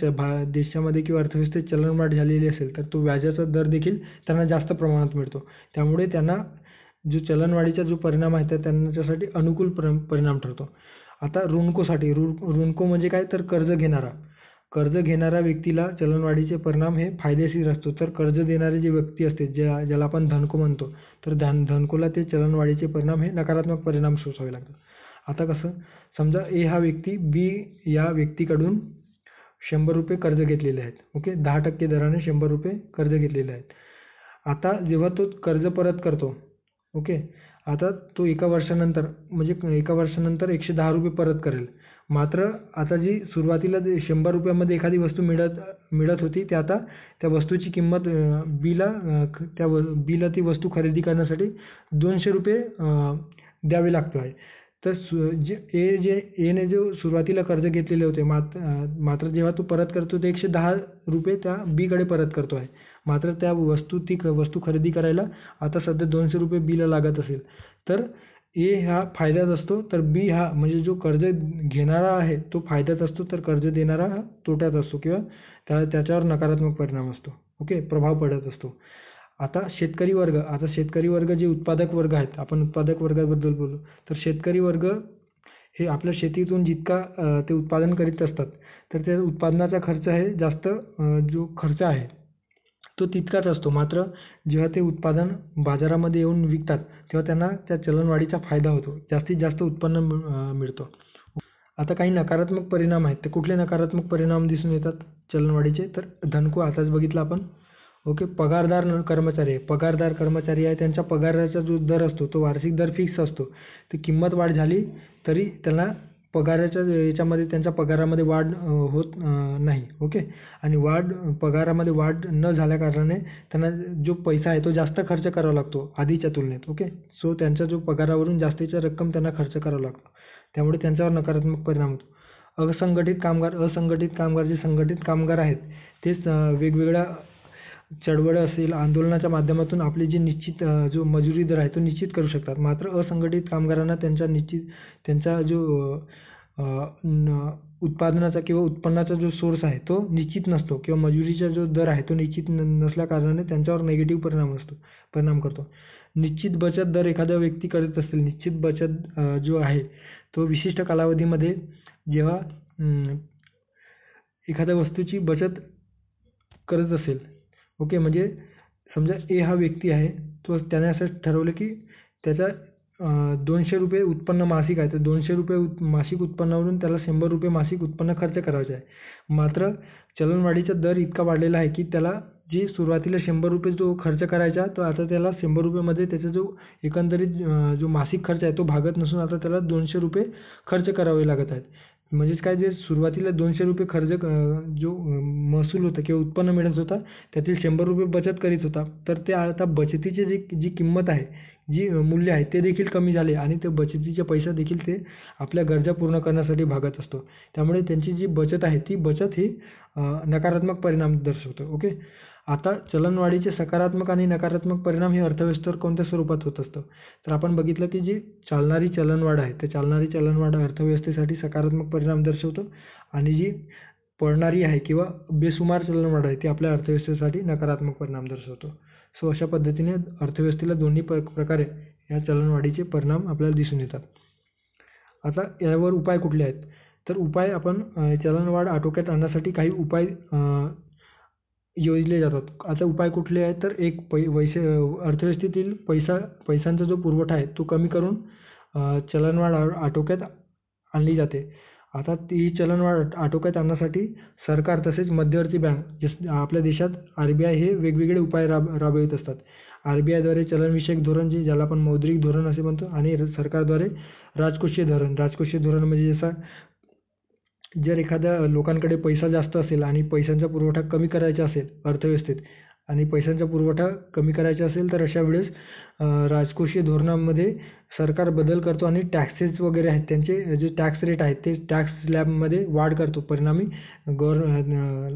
देशामध्ये किंवा अर्थव्यवस्थेत चलनवाढ झालेली असेल, तर तो व्याजाचा दर देखील त्यांना जास्त प्रमाणात मिळतो. त्यामुळे त्यांना जो चलनवाढीचा जो परिणाम आहे, तर त्यांच्यासाठी अनुकूल परिणाम ठरतो. आता ऋणको म्हणजे काय, तर कर्ज घेणारा व्यक्तीला चलनवाढीचे परिणाम हे फायदेशीर असतो. तर कर्ज देणारे जे व्यक्ती असते, ज्याला आपण धनको म्हणतो, तर धनकोला ते चलनवाढीचे परिणाम हे नकारात्मक परिणाम सोसावे लागतात. आता कसं, समजा ए हा व्यक्ती बी या व्यक्तीकडून 100 रुपये कर्ज घेतलेले आहेत. ओके. 10% दराने 100 रुपये कर्ज घेतलेले आहेत. आता जेव्हा तो कर्ज परत करतो, ओके, आता तो एका वर्षानंतर 110 रुपये परत करेल. मात्र आता जी सुरुवातीला 100 रुपयामध्ये एखादी वस्तू मिळत होती, ते आता त्या वस्तूची किंमत बीला ती वस्तू खरेदी करण्यासाठी 200 रुपये द्यावे लागतो आहे. तर एने जो सुरुवातीला कर्ज घेतलेले होते, मात्र जेव्हा तो परत करतो ते 110 रुपये त्या बीकडे परत करतो आहे. मात्र त्या वस्तू खरेदी करायला आता सध्या 200 रुपये बीला लागत असेल, तर ए हा फायद्यात असतो, तर बी हा म्हणजे जो कर्ज घेणारा आहे तो फायद्यात असतो, तर कर्ज देणारा हा तोट्यात असतो किंवा त्याच्यावर नकारात्मक परिणाम असतो. ओके, प्रभाव पडत असतो. आता शेतकरी वर्ग जे उत्पादक वर्ग आहेत, आपण उत्पादक वर्गाबद्दल बोलू, तर शेतकरी वर्ग हे आपल्या शेतीतून जितका ते उत्पादन करीत असतात, तर त्या उत्पादनाचा खर्च आहे जास्त, जो खर्च आहे तो तितकाच असतो. मात्र जेव्हा ते उत्पादन बाजारामध्ये येऊन विकतात, तेव्हा त्यांना त्या चलनवाढीचा फायदा होतो, जास्तीत जास्त उत्पन्न मिळतो. आता काही नकारात्मक परिणाम आहेत. ते कुठले नकारात्मक परिणाम दिसून येतात चलनवाढीचे, तर धनको आताच बघितलं आपण. ओके. पगारदार कर्मचारी आहे, त्यांच्या पगाराचा जो दर असतो तो वार्षिक दर फिक्स असतो. ती किंमत वाढ झाली तरी त्यांना पगाराच्या याच्यामध्ये त्यांच्या पगारामध्ये वाढ होत नाही. ओके. आणि पगारामध्ये वाढ न झाल्या कारणाने त्यांना जो पैसा आहे तो जास्त खर्च करावा लागतो आधीच्या तुलनेत. ओके. सो त्यांच्या जो पगारावरून जास्तीची रक्कम त्यांना खर्च करावा लागतो. त्यामुळे त्यांच्यावर नकारात्मक परिणाम होतो. असंघटित कामगार जे संघटित कामगार आहेत, तेच वेगवेगळ्या चळवळ असेल, आंदोलनाच्या माध्यमातून आपली जी निश्चित जो मजुरी दर आहे तो निश्चित करू शकतात. मात्र असंघटित कामगारांना त्यांचा जो उत्पादनाचा किंवा उत्पन्नाचा जो सोर्स आहे तो निश्चित नसतो किंवा मजुरीचा जो दर आहे तो निश्चित नसल्या कारणाने त्यांच्यावर निगेटिव्ह परिणाम करतो. निश्चित बचत दर एखादा व्यक्ती करत असेल, निश्चित बचत जो आहे तो विशिष्ट कालावधीमध्ये जेव्हा एखाद्या वस्तूची बचत करत असेल, ओके, म्हणजे समजा ए हा व्यक्ती आहे, त्याने असं ठरवलं की त्याचा 200 रुपये उत्पन्न मासिक आहे, तर 200 रुपये मासिक उत्पन्नावरून त्याला 100 रुपये मासिक उत्पन्न खर्च करायचे आहे. मात्र चलनवाढीचा दर इतका वाढलेला आहे की त्याला जी सुरुवातीला 100 रुपये जो खर्च करायचा, तो आता त्याला 100 रुपयेमध्ये त्याचा जो एकंदरीत जो मासिक खर्च आहे तो भागत नसून आता त्याला 200 रुपये खर्च करावे लागत आहेत. म्हणजेच काय, जे सुरुवातीला 200 रुपये खर्च जो महसूल होता किंवा उत्पन्न मिळत होता त्यातील 100 रुपये बचत करीत होता, तर ते आता बचतीची जी किंमत आहे, जी मूल्य आहे ते देखील कमी झाले आणि ते बचतीचे पैसा देखील ते आपल्या गरजा पूर्ण करण्यासाठी भागत असतो. त्यामुळे त्यांची जी बचत आहे ती बचत ही नकारात्मक परिणाम दर्शवतो. ओके. आता चलनवाढीचे सकारात्मक आणि नकारात्मक परिणाम हे अर्थव्यवस्थेवर कोणत्या स्वरूपात होत असतं, तर आपण बघितलं की जी चालणारी चलनवाढ आहे, तर चालणारी चलनवाढ अर्थव्यवस्थेसाठी सकारात्मक परिणाम दर्शवतो आणि जी पडणारी आहे किंवा बेसुमार चलनवाढ आहे ती आपल्या अर्थव्यवस्थेसाठी नकारात्मक परिणाम दर्शवतो. सो अशा पद्धतीने अर्थव्यवस्थेला दोन्ही प्रकारे या चलनवाढीचे परिणाम आपल्याला दिसून येतात. आता यावर उपाय कुठले आहेत, तर उपाय आपण चलनवाढ आटोक्यात आणण्यासाठी काही उपाय योजले जातात. आता उपाय कुठले आहेत, तर एक अर्थव्यवस्थेतील पैशांचा जो पुरवठा आहे तो कमी करून चलनवाढ आटोक्यात आणली जाते. आता ती चलनवाढ आटोक्यात आणण्यासाठी सरकार तसेच मध्यवर्ती बँक आपल्या देशात RBI हे वेगवेगळे उपाय राबवित असतात. RBI द्वारे चलनविषयक धोरण, ज्याला आपण मौद्रिक धोरण असे म्हणतो, आणि सरकारद्वारे राजकोषीय धोरण. राजकोषीय धोरण म्हणजे जसा जर एखाद्या लोकांकडे पैसा जास्त असेल आणि पैशांचा पुरवठा कमी करायचा असेल अर्थव्यवस्थेत, आणि पैशांचा पुरवठा कमी करायचा असेल तर अशा वेळेस राजकोषीय धोरणामध्ये सरकार बदल करतो आणि टॅक्सेस वगैरे आहेत त्यांचे जे टॅक्स रेट आहेत ते टॅक्स स्लॅबमध्ये वाढ करतो. परिणामी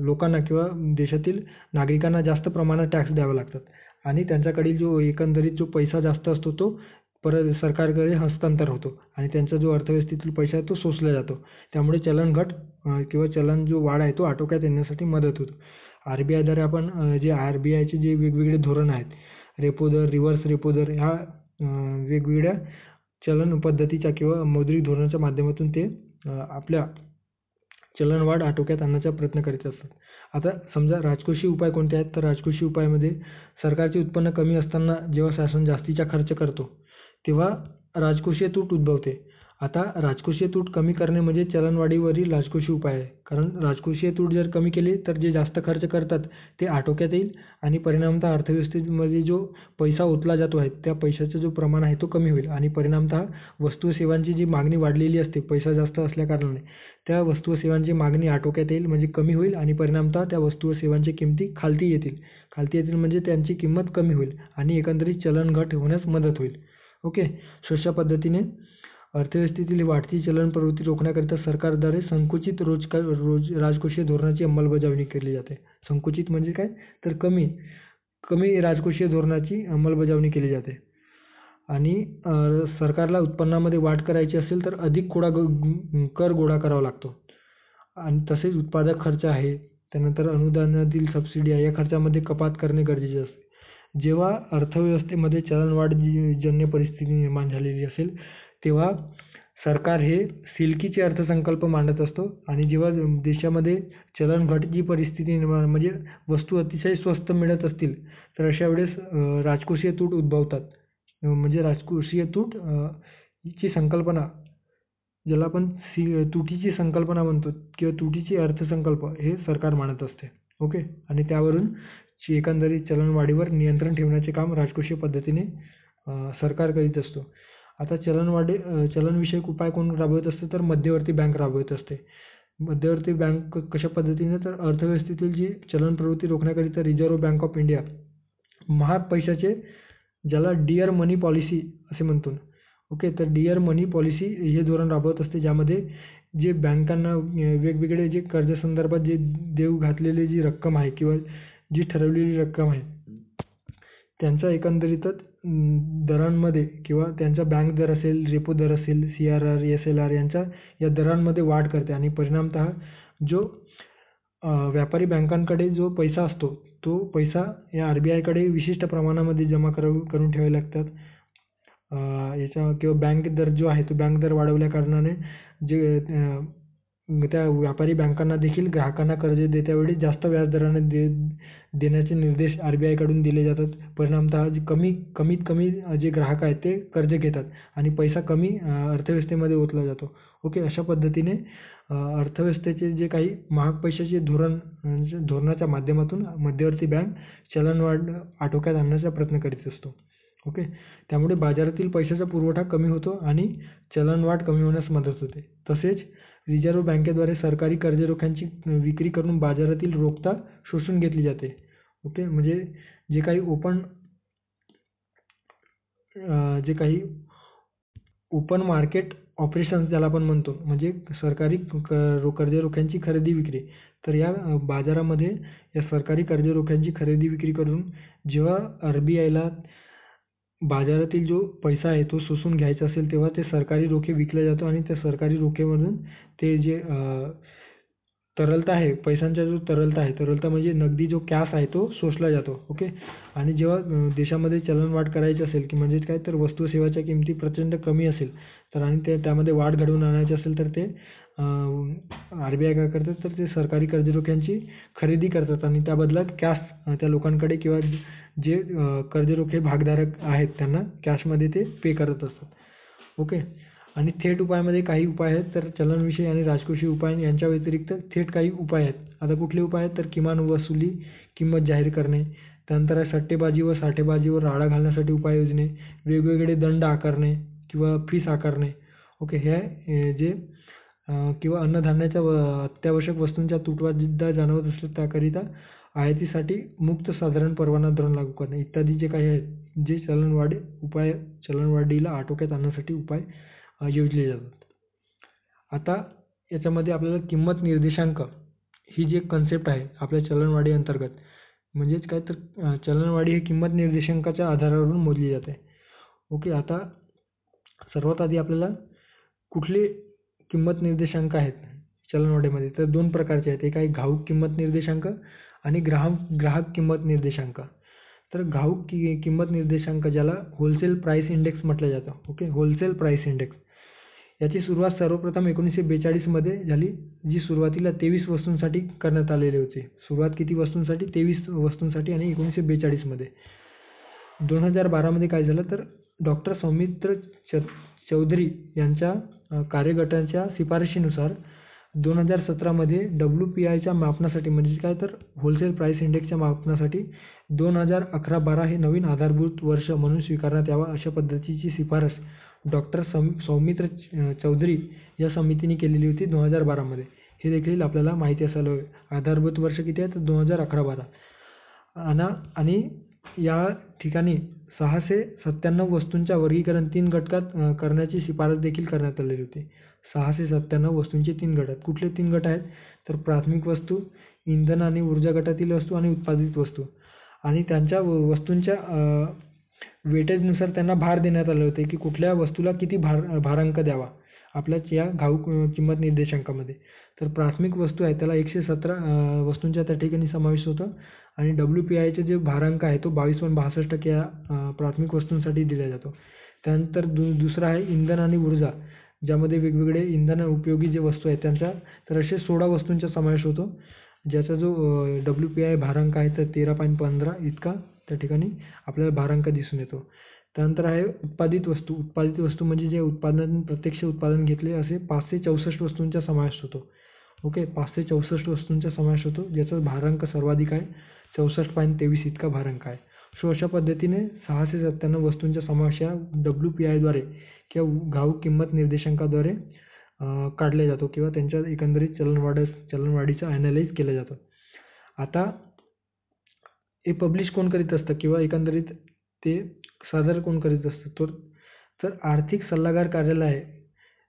लोकांना किंवा देशातील नागरिकांना जास्त प्रमाणात टॅक्स द्यावे लागतात आणि त्यांच्याकडील जो एकंदरीत जो पैसा जास्त असतो तो परत सरकारकडे हस्तांतर होतो आणि त्यांचा जो अर्थव्यवस्थेतील पैसा आहे तो शोषला जातो. त्यामुळे चलनघट किंवा चलन जो वाढ आहे तो आटोक्यात येण्यासाठी मदत होतो. RBI द्वारे आपण जे RBIचे जे वेगवेगळे धोरण आहेत, रेपो दर, रिव्हर्स रेपो दर, ह्या वेगवेगळ्या चलन पद्धतीच्या किंवा मौद्रिक धोरणाच्या माध्यमातून ते आपल्या चलनवाढ आटोक्यात आणण्याचा प्रयत्न करीत असतात. आता समजा राजकोषीय उपाय कोणते आहेत, तर राजकोषीय उपायामध्ये सरकारचे उत्पन्न कमी असताना जेव्हा शासन जास्तीचा खर्च करतो तेव्हा राजकोषीय तूट उद्भवते. आता राजकोषीय तूट कमी करणे म्हणजे चलनवाढीवरील राजकोषीय उपाय आहे. कारण राजकोषीय तूट जर कमी केली तर जे जास्त खर्च करतात ते आटोक्यात येईल आणि परिणामतः अर्थव्यवस्थेमध्ये जो पैसा ओतला जातो आहे त्या पैशाचा जो प्रमाण आहे तो कमी होईल आणि परिणामतः वस्तू व सेवांची जी मागणी वाढलेली असते पैसा जास्त असल्याकारणाने, त्या वस्तू व सेवांची मागणी आटोक्यात येईल म्हणजे कमी होईल आणि परिणामतः त्या वस्तू व सेवांची किमती खालती येतील म्हणजे त्यांची किंमत कमी होईल आणि एकंदरीत चलन घट होण्यास मदत होईल. ओके. सो अशा पद्धतीने अर्थव्यवस्थेतील वाढती चलन प्रवृत्ती रोखण्याकरिता सरकारद्वारे संकुचित राजकोषीय धोरणाची अंमलबजावणी केली जाते. संकुचित म्हणजे काय, तर कमी राजकोषीय धोरणाची अंमलबजावणी केली जाते. आणि सरकारला उत्पन्नामध्ये वाढ करायची असेल तर अधिक कर गोळा करावा लागतो. आणि तसेच उत्पादक खर्च आहे, त्यानंतर अनुदानातील सबसिडी आहे, या खर्चामध्ये कपात करणे गरजेचे असते. जेव्हा अर्थव्यवस्थेमध्ये चलनवाढ जन्य परिस्थिती निर्माण झालेली असेल तेव्हा सरकार हे सिल्कीचे अर्थसंकल्प मांडत असतो आणि जेव्हा देशामध्ये चलनघटची परिस्थिती निर्माण म्हणजे वस्तू अतिशय स्वस्त मिळत असतील तर अशा वेळेस राजकोषीय तूट उद्भवतात. म्हणजे राजकोषीय तूट ची संकल्पना, ज्याला आपण तुटीची संकल्पना म्हणतो किंवा तुटीची अर्थसंकल्प, हे सरकार मांडत असते. ओके. आणि त्यावरून एकंदरीत चलनवाढीवर नियंत्रण ठेवण्याचे काम राजकोषीय पद्धतीने सरकार करीत असतो. आता चलनविषयक उपाय कोण राबवत असते, तर मध्यवर्ती बँक राबवत असते. मध्यवर्ती बँक कशा पद्धतीने, तर अर्थव्यवस्थेतील जी चलन प्रवृत्ती रोखण्याकरिता रिझर्व्ह बँक ऑफ इंडिया महाग पैशाचे, ज्याला डिअर मनी पॉलिसी असे म्हणतो. ओके. तर डिअर मनी पॉलिसी हे धोरण राबवत असते, ज्यामध्ये जे बँकांना वेगवेगळे जे कर्जासंदर्भात जे देऊ घातलेली जी रक्कम आहे किंवा जी ठरवलेली रक्कम आहे त्यांचा एकंदरीतच दरांमध्ये किंवा त्यांचा बँक दर असेल, रेपो दर असेल, CRR, SLR या दरांमध्ये वाढ करते आणि परिणामतः जो व्यापारी बँकांकडे जो पैसा असतो तो पैसा या RBI कडे विशिष्ट प्रमाणामध्ये जमा करून ठेवावे लागतात. किंवा बँक दर जो आहे तो बँक दर वाढवल्या कारणाने जे त्या व्यापारी बँकांना देखील ग्राहकांना कर्ज देत्यावेळी जास्त व्याजदराने देण्याचे निर्देश RBI कडून दिले जातात. परिणामतः कमीत कमी जे ग्राहक आहेत ते कर्ज घेतात आणि पैसा कमी अर्थव्यवस्थेमध्ये ओतला जातो. ओके. अशा पद्धतीने अर्थव्यवस्थेचे जे काही महाग पैशाचे धोरणाच्या माध्यमातून मध्यवर्ती बँक चलनवाढ आटोक्यात आणण्याचा प्रयत्न करीत असतो. ओके. त्यामुळे बाजारातील पैशाचा पुरवठा कमी होतो आणि चलनवाढ कमी होण्यास मदत होते. तसेच रिझर्व्ह बँकेद्वारे सरकारी कर्जरोख्यांची विक्री करून बाजारातील रोखता शोषून घेतली जाते. ओके, म्हणजे जे काही ओपन मार्केट ऑपरेशन्स ज्याला आपण म्हणतो, म्हणजे सरकारी कर्जरोख्यांची खरेदी विक्री. तर या बाजारामध्ये या सरकारी कर्जरोख्यांची खरेदी विक्री करून जेव्हा RBIला बाजारातील जो पैसा आहे तो शोषून घ्यायचा असेल, तेव्हा ते सरकारी रोखे विकले जातो आणि त्या सरकारी रोखेमधून ते जे तरलता आहे, पैशांचा जो तरलता म्हणजे नगदी जो कॅश आहे तो शोषला जातो. ओके, आणि जेव्हा देशामध्ये चलनवाढ करायची असेल, की म्हणजे काय तर वस्तू सेवाच्या किमती प्रचंड कमी असेल तर आणि त्यामध्ये वाढ घडवून आणायची असेल तर ते RBI काय करतात, तर ते सरकारी कर्जरोख्यांची खरेदी करतात आणि त्या बदल्यात कॅश त्या लोकांकडे किंवा जे कर्जरोखे भागधारक आहेत त्यांना कॅशमध्ये ते पे करत असतात. ओके, आणि थेट उपायामध्ये काही उपाय आहेत, तर चलनविषयी आणि राजकोषीय उपाय यांच्या व्यतिरिक्त थेट काही उपाय आहेत. आता कुठले उपाय आहेत, तर किमान वसुली किंमत जाहीर करणे, त्यानंतर आहे सट्टेबाजी व साठेबाजीवर आळा घालण्यासाठी उपाययोजने, वेगवेगळे दंड आकारणे किंवा फीस आकारणे. ओके, हे जे किंवा अन्नधान्याच्या अत्यावश्यक वस्तूंच्या तुटवडा जाणवत असल्यास त्याकरिता आयातीसाठी मुक्त साधारण परवाना धोरण लागू करणे इत्यादी जे काही आहेत, जे चलनवाढीला आटोक्यात आणण्यासाठी उपाय योजले जातात. आता याच्यामध्ये आपल्याला किंमत निर्देशांक ही जी एक कन्सेप्ट आहे आपल्या चलनवाढी अंतर्गत, म्हणजेच काय तर चलनवाढी ही किंमत निर्देशांकाच्या आधारावरून मोजली जाते. ओके, आता सर्वात आधी आपल्याला कुठले किंमत निर्देशांक आहेत चलनवाढीमध्ये, तर दोन प्रकारचे आहेत. एक आहे घाऊक किंमत निर्देशांक आणि ग्राहक किंमत निर्देशांक. तर घाऊक किंमत निर्देशांक ज्याला होलसेल प्राइस इंडेक्स म्हटलं जातं. ओके, होलसेल प्राइस इंडेक्स याची सुरुवात सर्वप्रथम 1942 मध्ये झाली, जी सुरुवातीला 23 वस्तूंसाठी करण्यात आलेली होती. सुरुवात किती वस्तूंसाठी? 23 वस्तूंसाठी, आणि 1942 मध्ये. 2012 मध्ये काय झालं, तर डॉक्टर सौमित्र चौधरी यांच्या कार्यगटाच्या शिफारशीनुसार 2017 मध्ये WPIच्या मापनासाठी, म्हणजे काय तर होलसेल प्राइस इंडेक्सच्या मापनासाठी 2011-12 हे नवीन आधारभूत वर्ष म्हणून स्वीकारण्यात यावा अशा पद्धतीची शिफारस डॉक्टर सौमित्र चौधरी या समितीने केलेली होती 2012 मध्ये. हे देखील आपल्याला माहिती असायला हवे. आधारभूत वर्ष किती आहे, तर 2011-12. आणि या ठिकाणी 697 वस्तूंच्या वर्गीकरण 3 गटात करण्याची शिफारस देखील करण्यात आलेली होती. 697 वस्तूंचे 3 गट आहेत. कुठले 3 गट आहेत, तर प्राथमिक वस्तू, इंधन आणि ऊर्जा गटातील वस्तू आणि उत्पादित वस्तू. आणि त्यांच्या वस्तूंच्या वेटेजनुसार त्यांना भार देण्यात आले होते, की कुठल्या वस्तूला किती भारांक द्यावा आपल्या या घाऊक किंमत निर्देशांकामध्ये. तर प्राथमिक वस्तू आहे त्याला 117 वस्तूंच्या त्या ठिकाणी समावेश होतं, आणि WPIचे जे भारांक आहे तो 22.62% या प्राथमिक वस्तूंसाठी दिला जातो. त्यानंतर दुसरा आहे इंधन आणि ऊर्जा, ज्यामध्ये वेगवेगळे इंधन उपयोगी जे वस्तू आहेत त्यांच्या, तर असे 16 वस्तूंचा समावेश होतो, ज्याचा जो WPI भारांक आहे तर 13.15 इतका त्या ठिकाणी आपल्याला भारांक दिसून येतो. त्यानंतर आहे उत्पादित वस्तू. उत्पादित वस्तू म्हणजे जे प्रत्यक्ष उत्पादन घेतले असे 564 वस्तूंचा समावेश होतो. ओके, 564 वस्तूंचा समावेश होतो, ज्याचा भारांक सर्वाधिक आहे, 64.23 इतका भारांक आहे. सो अशा पद्धतीने 697 वस्तूंचा समावेश या WPIद्वारे किंवा घाऊक किंमत निर्देशांकाद्वारे काढला जातो, किंवा त्यांच्या एकंदरीत चलनवाढीचा ॲनालाइज केला जातो. आता हे पब्लिश कोण करीत असतं, किंवा एकंदरीत ते सादर कोण करीत असतं, तर आर्थिक सल्लागार कार्यालय आहे.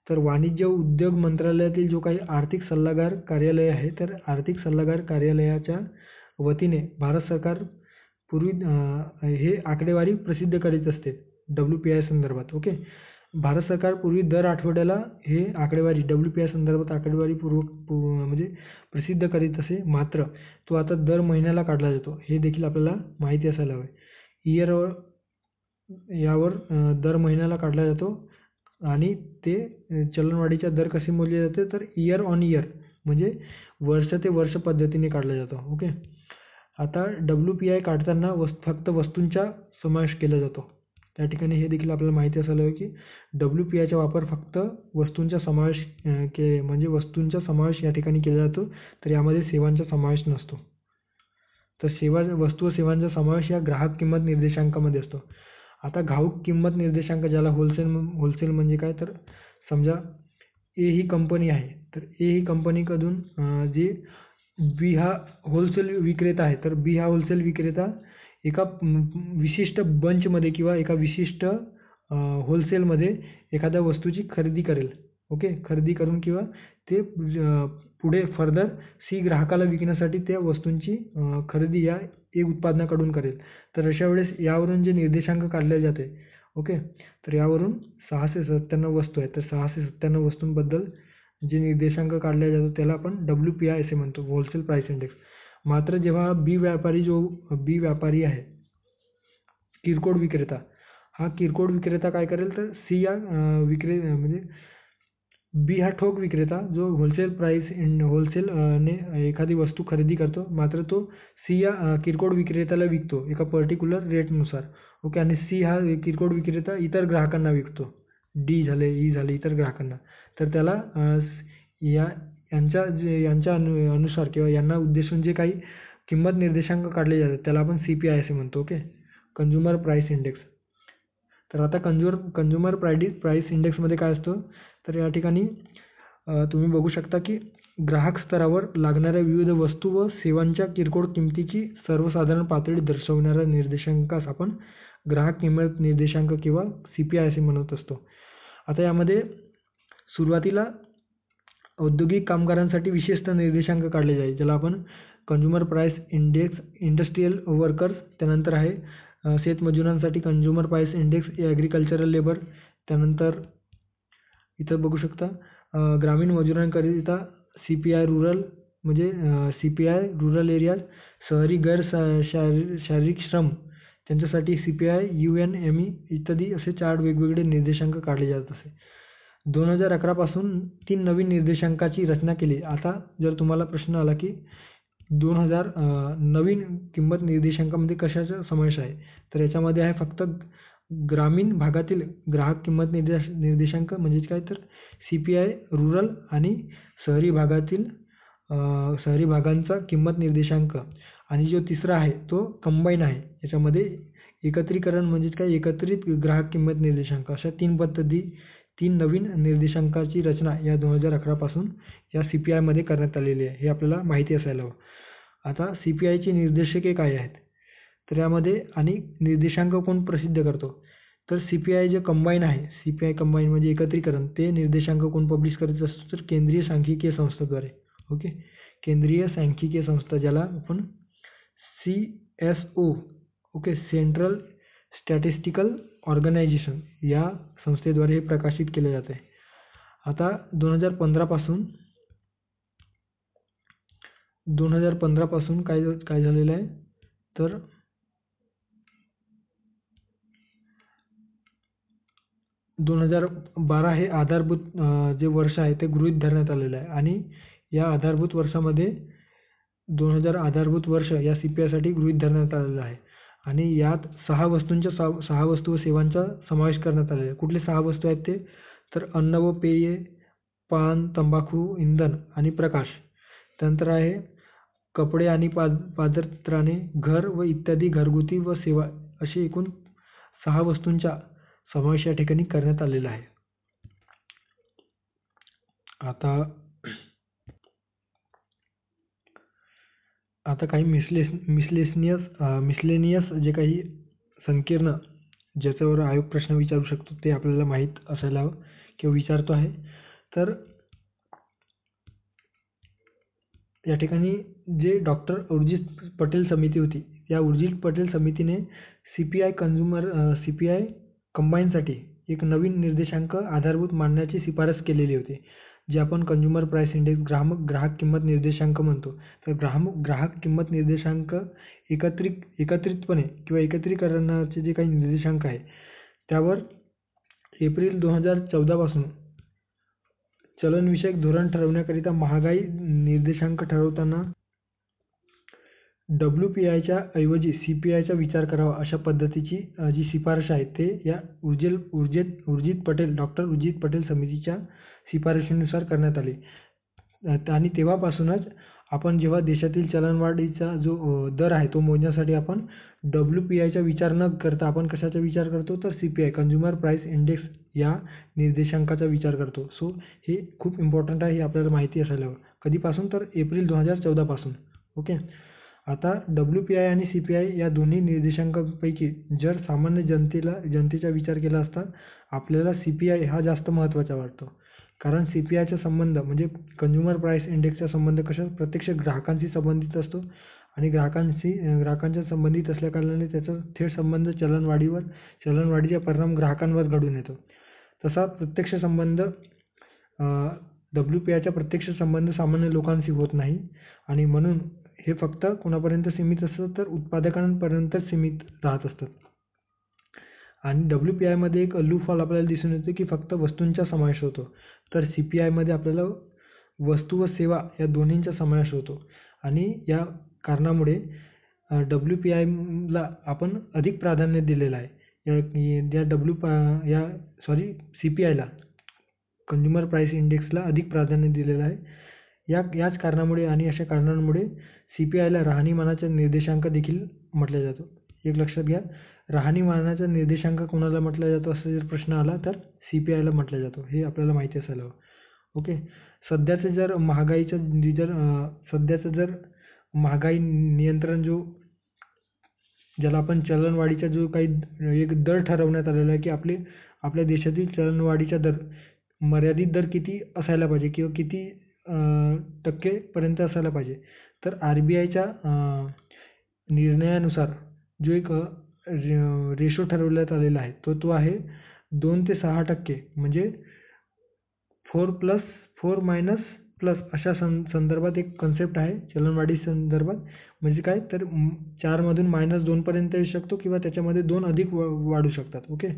तर वाणिज्य उद्योग मंत्रालयातील जो काही आर्थिक सल्लागार कार्यालय आहे, तर आर्थिक सल्लागार कार्यालयाच्या वतीने भारत सरकार पूर्वी हे आकडेवारी प्रसिद्ध करीत असते WPI संदर्भात. ओके, भारत सरकार पूर्वी दर आठवड्याला हे आकडेवारी WPI संदर्भात आकडेवारी म्हणजे प्रसिद्ध करीत असे, मात्र तो आता दर महिन्याला काढला जातो, हे देखील आपल्याला माहिती असायला हवे. यावर दर महिन्याला काढला जातो, आणि ते चलनवाढीचा दर कसे मोजले जाते, तर इयर ऑन इयर म्हणजे वर्ष ते वर्ष पद्धतीने काढला जातो. ओके, आता WPI काढताना फक्त वस्तूंचा समावेश केला जातो. त्या ठिकाणी हे देखील आपल्याला माहिती असायला हवे, की WPIचा वापर फक्त वस्तूंचा समावेश म्हणजे वस्तूंचा समावेश या ठिकाणी केला जातो, तर यामध्ये सेवांचा समावेश नसतो. तर वस्तू व सेवांचा समावेश या ग्राहक किंमत निर्देशांकामध्ये असतो. आता घाऊक किंमत निर्देशांक, ज्याला होलसेल म्हणजे काय, तर समजा ए ही कंपनी आहे, तर ए ही कंपनीकडून जे बी हा होलसेल विक्रेता आहे, तर बी हा होलसेल विक्रेता एका विशिष्ट बंचमध्ये किंवा एका विशिष्ट होलसेलमध्ये एखाद्या वस्तूची खरेदी करेल. ओके, खरेदी करून किंवा ते पुढे फर्दर सी ग्राहकाला विकण्यासाठी त्या वस्तूंची खरेदी या ए उत्पादनाकडून करेल. तर अशा वेळेस यावरून जे निर्देशांक काढले जाते, ओके, तर यावरून 697 वस्तू आहेत, तर 697 वस्तूंबद्दल जे निर्देशांक काढले जातात त्याला आपण WPI असे म्हणतो, होलसेल प्राइस इंडेक्स. मात्र जेव्हा बी व्यापारी आहे, किरकोळ विक्रेता, हा किरकोळ विक्रेता काय करेल, तर सी या म्हणजे बी हा ठोक विक्रेता जो होलसेलने एखादी वस्तू खरेदी करतो, मात्र तो सी या किरकोळ विक्रेत्याला विकतो एका पर्टिक्युलर रेटनुसार. ओके, आणि सी हा किरकोळ विक्रेता इतर ग्राहकांना विकतो, डी झाले, ई झाले, इतर ग्राहकांना. तर त्याला यांच्या अनुसार किंवा यांना उद्देशून जे काही किंमत निर्देशांक काढले जातात त्याला आपण CPI असे म्हणतो. Okay, consumer price index. तर आता कंझ्युमर प्राइस इंडेक्समध्ये काय असतं, तर या ठिकाणी तुम्ही बघू शकता की ग्राहक स्तरावर लागणाऱ्या विविध वस्तू व सेवांच्या किरकोळ किमतीची सर्वसाधारण पातळी दर्शवणाऱ्या निर्देशांकास आपण ग्राहक किंमत निर्देशांक किंवा CPI असे म्हणत असतो. आता यामध्ये सुरुवातीला औद्योगिक कामगारांसाठी विशेषतः निर्देशांक काढले जाईल, ज्याला आपण consumer price index industrial workers. त्यानंतर आहे शेतमजुरांसाठी consumer price index agricultural labour. त्यानंतर इथं बघू शकता ग्रामीण मजुरांकरिता CPI रूरल, म्हणजे CPI रूरल एरियाज. शहरी शारीरिक श्रम त्यांच्यासाठी CPI UNME इत्यादी असे 4 वेगवेगळे निर्देशांक काढले जात असे. 2011 पासून 3 नवीन निर्देशांकाची रचना केली. आता जर तुम्हाला प्रश्न आला की 2000 नवीन किंमत निर्देशांकामध्ये कशाचा समावेश आहे, तर याच्यामध्ये आहे फक्त ग्रामीण भागातील ग्राहक किंमत निर्देशांक म्हणजे काय, तर CPI रूरल आणि शहरी भागांचा किंमत निर्देशांक. आणि जो तिसरा आहे तो कंबाईन आहे, याच्यामध्ये एकत्रीकरण म्हणजे काय, एकत्रित ग्राहक किंमत निर्देशांक. अशा 3 नवीन निर्देशांकाची रचना या 2011 पासून या CPI मध्ये करण्यात आलेली आहे, हे आपल्याला माहिती असायला हवं. आता CPIची निर्देशके काय आहेत, तर यामध्ये आणि निर्देशांक कोण प्रसिद्ध करतो, तर CPI जे कंबाईन आहे, CPI कंबाईन म्हणजे एकत्रीकरण, ते निर्देशांक कोण पब्लिश करत असतो, तर केंद्रीय सांख्यिकीय संस्थेद्वारे. ओके, केंद्रीय सांख्यिकीय संस्था, ज्याला आपण CSO, okay, central statistical organisation, या संस्थेद्वारे हे प्रकाशित केले जाते. आता 2015 पासून काय झालेलं आहे, तर 2012 हे आधारभूत जे वर्ष आहे ते गृहीत धरण्यात आलेलं आहे. आणि या आधारभूत वर्षामध्ये 2000 आधारभूत वर्ष या CPIसाठी गृहीत धरण्यात आलेलं आहे. आणि यात 6 वस्तू व सेवांचा समावेश करण्यात आलेला आहे. कुठले 6 वस्तू आहेत ते, तर अन्न व पेये, पान, तंबाखू, इंधन आणि प्रकाश. त्यानंतर आहे कपडे आणि पादत्राणे, घर व इत्यादी घरगुती व सेवा, असे एकूण 6 वस्तूंचा समावेश या ठिकाणी करण्यात आलेला आहे. आता काही मिसलेनियस जे काही संकीर्ण, ज्याच्यावर आयोग प्रश्न विचारू शकतो ते आपल्याला माहीत असायला हवं किंवा विचारतो आहे. तर या ठिकाणी जे डॉक्टर उर्जित पटेल समिती होती, या उर्जित पटेल समितीने CPI कंबाईनसाठी एक नवीन निर्देशांक आधारभूत मानण्याची शिफारस केलेली होती, जे आपण कंझ्युमर प्राइस इंडेक्स ग्राहक किंमत निर्देशांक म्हणतो. तर ग्राहक किंमत निर्देशांक एकत्रितपणे किंवा एकत्रीकरणाचे जे काही निर्देशांक आहे त्यावर एप्रिल 2014 पासून चलनविषयक धोरण ठरवण्याकरिता महागाई निर्देशांक ठरवताना WPIच्या ऐवजी CPIचा विचार करावा, अशा पद्धतीची जी शिफारस आहे ते या डॉक्टर उर्जित पटेल समितीच्या शिफारशीनुसार करण्यात आली. आणि तेव्हापासूनच आपण जेव्हा देशातील चलनवाढीचा जो दर आहे तो मोजण्यासाठी आपण WPIचा विचार न करता आपण कशाचा विचार करतो तर CPI कंझ्युमर प्राईस इंडेक्स या निर्देशांकाचा विचार करतो. सो हे खूप इम्पॉर्टंट आहे, हे आपल्याला माहिती असायला हवं. कधीपासून तर एप्रिल 2014 पासून. ओके. आता WPI आणि CPI या दोन्ही निर्देशांकांपैकी जर सामान्य जनतेचा विचार केला असता आपल्याला CPI हा जास्त महत्त्वाचा वाटतो. कारण CPIचा संबंध म्हणजे कंझ्युमर प्राईस इंडेक्सचा संबंध प्रत्यक्ष ग्राहकांशी संबंधित असतो आणि ग्राहकांच्या संबंधित असल्याकारणाने त्याचा थेट संबंध चलनवाढीचा परिणाम ग्राहकांवर घडून येतो. तसा प्रत्यक्ष संबंध WPIचा प्रत्यक्ष संबंध सामान्य लोकांशी होत नाही आणि म्हणून हे फक्त कोणापर्यंत सीमित असतं तर उत्पादकांपर्यंतच सीमित राहत असतं. आणि WPIमध्ये एक लूपहोल आपल्याला दिसून येतो की फक्त वस्तूंचा समावेश होतो, तर CPIमध्ये आपल्याला वस्तू व सेवा या दोन्हींचा समावेश होतो. आणि या कारणामुळे WPIला आपण अधिक प्राधान्य दिलेलं आहे. CPIला कंझ्युमर प्राईस इंडेक्सला अधिक प्राधान्य दिलेलं आहे. याच कारणामुळे आणि अशा कारणांमुळे CPIला राहणीमानाचा निर्देशांक देखील म्हटलं जातं. एक लक्षात घ्या, राहणीमानाचा निर्देशांक कोणाला म्हटलं जातो असा जर प्रश्न आला तर CPIला म्हटलं जातं. हे आपल्याला माहिती असायला हवं. ओके. सध्याचं जर महागाई नियंत्रण ज्याला आपण चलनवाढीचा जो काही एक दर ठरवण्यात आलेला आहे की आपल्या देशातील चलनवाढीचा दर मर्यादित दर किती असायला पाहिजे किंवा किती टक्केपर्यंत असायला पाहिजे. तर RBIच्या निर्णयानुसार जो एक रेशो ठरवण्यात आलेला आहे तो आहे 2 ते 6% म्हणजे 4+4- अशा संदर्भात एक कन्सेप्ट आहे चलनवाढी संदर्भात. म्हणजे काय तर 4मधून -2 पर्यंत येऊ शकतो किंवा त्याच्यामध्ये 2 अधिक वाढू शकतात. ओके.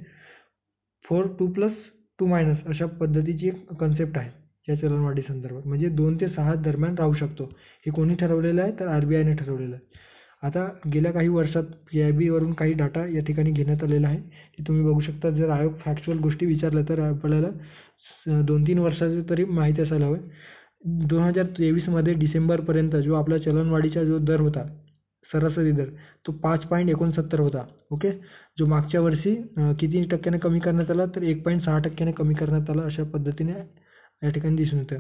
4 2+2- अशा पद्धतीची एक कन्सेप्ट आहे या चलनवाढी संदर्भात. म्हणजे 2 ते 6 दरम्यान राहू शकतो. हे कोणी ठरवलेलं आहे तर RBIने ठरवलेलं आहे. आता गेल्या काही वर्षात PIB वरून काही डाटा या ठिकाणी घेण्यात आलेला आहे. ते तुम्ही बघू शकता. जर आयोग फॅक्च्युअल गोष्टी विचारल्या तर आपल्याला 2-3 वर्षाची तरी माहिती असायला हवी. 2023मध्ये डिसेंबरपर्यंत जो आपला चलनवाढीचा जो दर होता, सरासरी दर, तो 5.69 होता. ओके. जो मागच्या वर्षी किती टक्क्याने कमी करण्यात आला तर 1.6% कमी करण्यात आला. अशा पद्धतीने या ठिकाणी दिसून येतं.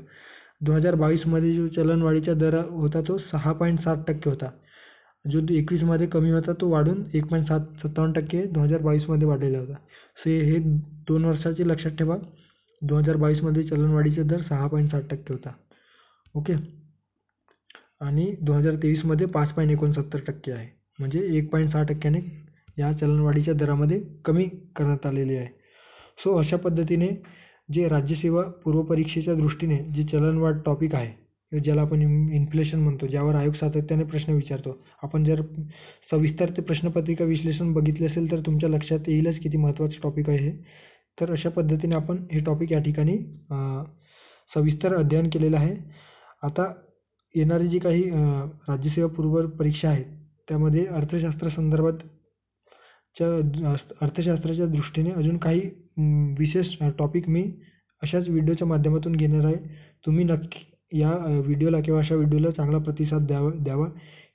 2022मध्ये जो चलनवाढीचा दर होता तो 6.7% होता. जो 21मध्ये कमी होता तो वाढून 1.57% 2022मध्ये वाढलेला होता. सो हे 2 वर्षाचे लक्षात ठेवा. 2022मध्ये चलनवाढीचा दर 6.7% होता. ओके. आणि 2023मध्ये 5.69% आहे. म्हणजे 1.6%ने या चलनवाढीच्या दरामध्ये कमी करण्यात आलेली आहे. सो अशा पद्धतीने जे राज्यसेवा पूर्वपरीक्षेच्या दृष्टीने जे चलनवाढ टॉपिक आहे, ज्याला आपण इन्फ्लेशन म्हणतो, ज्यावर आयोग सातत्याने प्रश्न विचारतो. आपण जर सविस्तर ते प्रश्नपत्रिका विश्लेषण बघितले असेल तर तुमच्या लक्षात येईलच किती महत्त्वाचं टॉपिक आहे हे. तर अशा पद्धतीने आपण हे टॉपिक या ठिकाणी सविस्तर अध्ययन केलेलं आहे. आता येणारी जी काही राज्यसेवा पूर्व परीक्षा आहेत त्यामध्ये अर्थशास्त्राच्या दृष्टीने अजून काही विशेष टॉपिक मी अशाच व्हिडिओच्या माध्यमातून घेणार आहे. तुम्ही नक्की या व्हिडिओला किंवा अशा व्हिडिओला चांगला प्रतिसाद द्यावा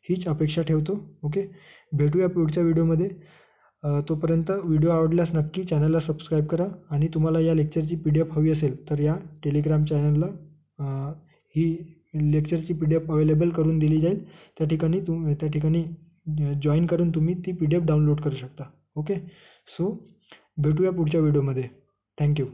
हीच अपेक्षा ठेवतो. ओके. भेटूया पुढच्या व्हिडिओमध्ये. तोपर्यंत व्हिडिओ आवडल्यास नक्की चॅनलला सबस्क्राईब करा आणि तुम्हाला या लेक्चरची PDF हवी असेल तर या टेलिग्राम चॅनलला ही लेक्चरची PDF अवेलेबल करून दिली जाईल. त्या ठिकाणी जॉईन करून तुम्ही ती PDF डाउनलोड करू शकता. ओके. सो भेटूया पुढच्या व्हिडिओमध्ये. थँक्यू.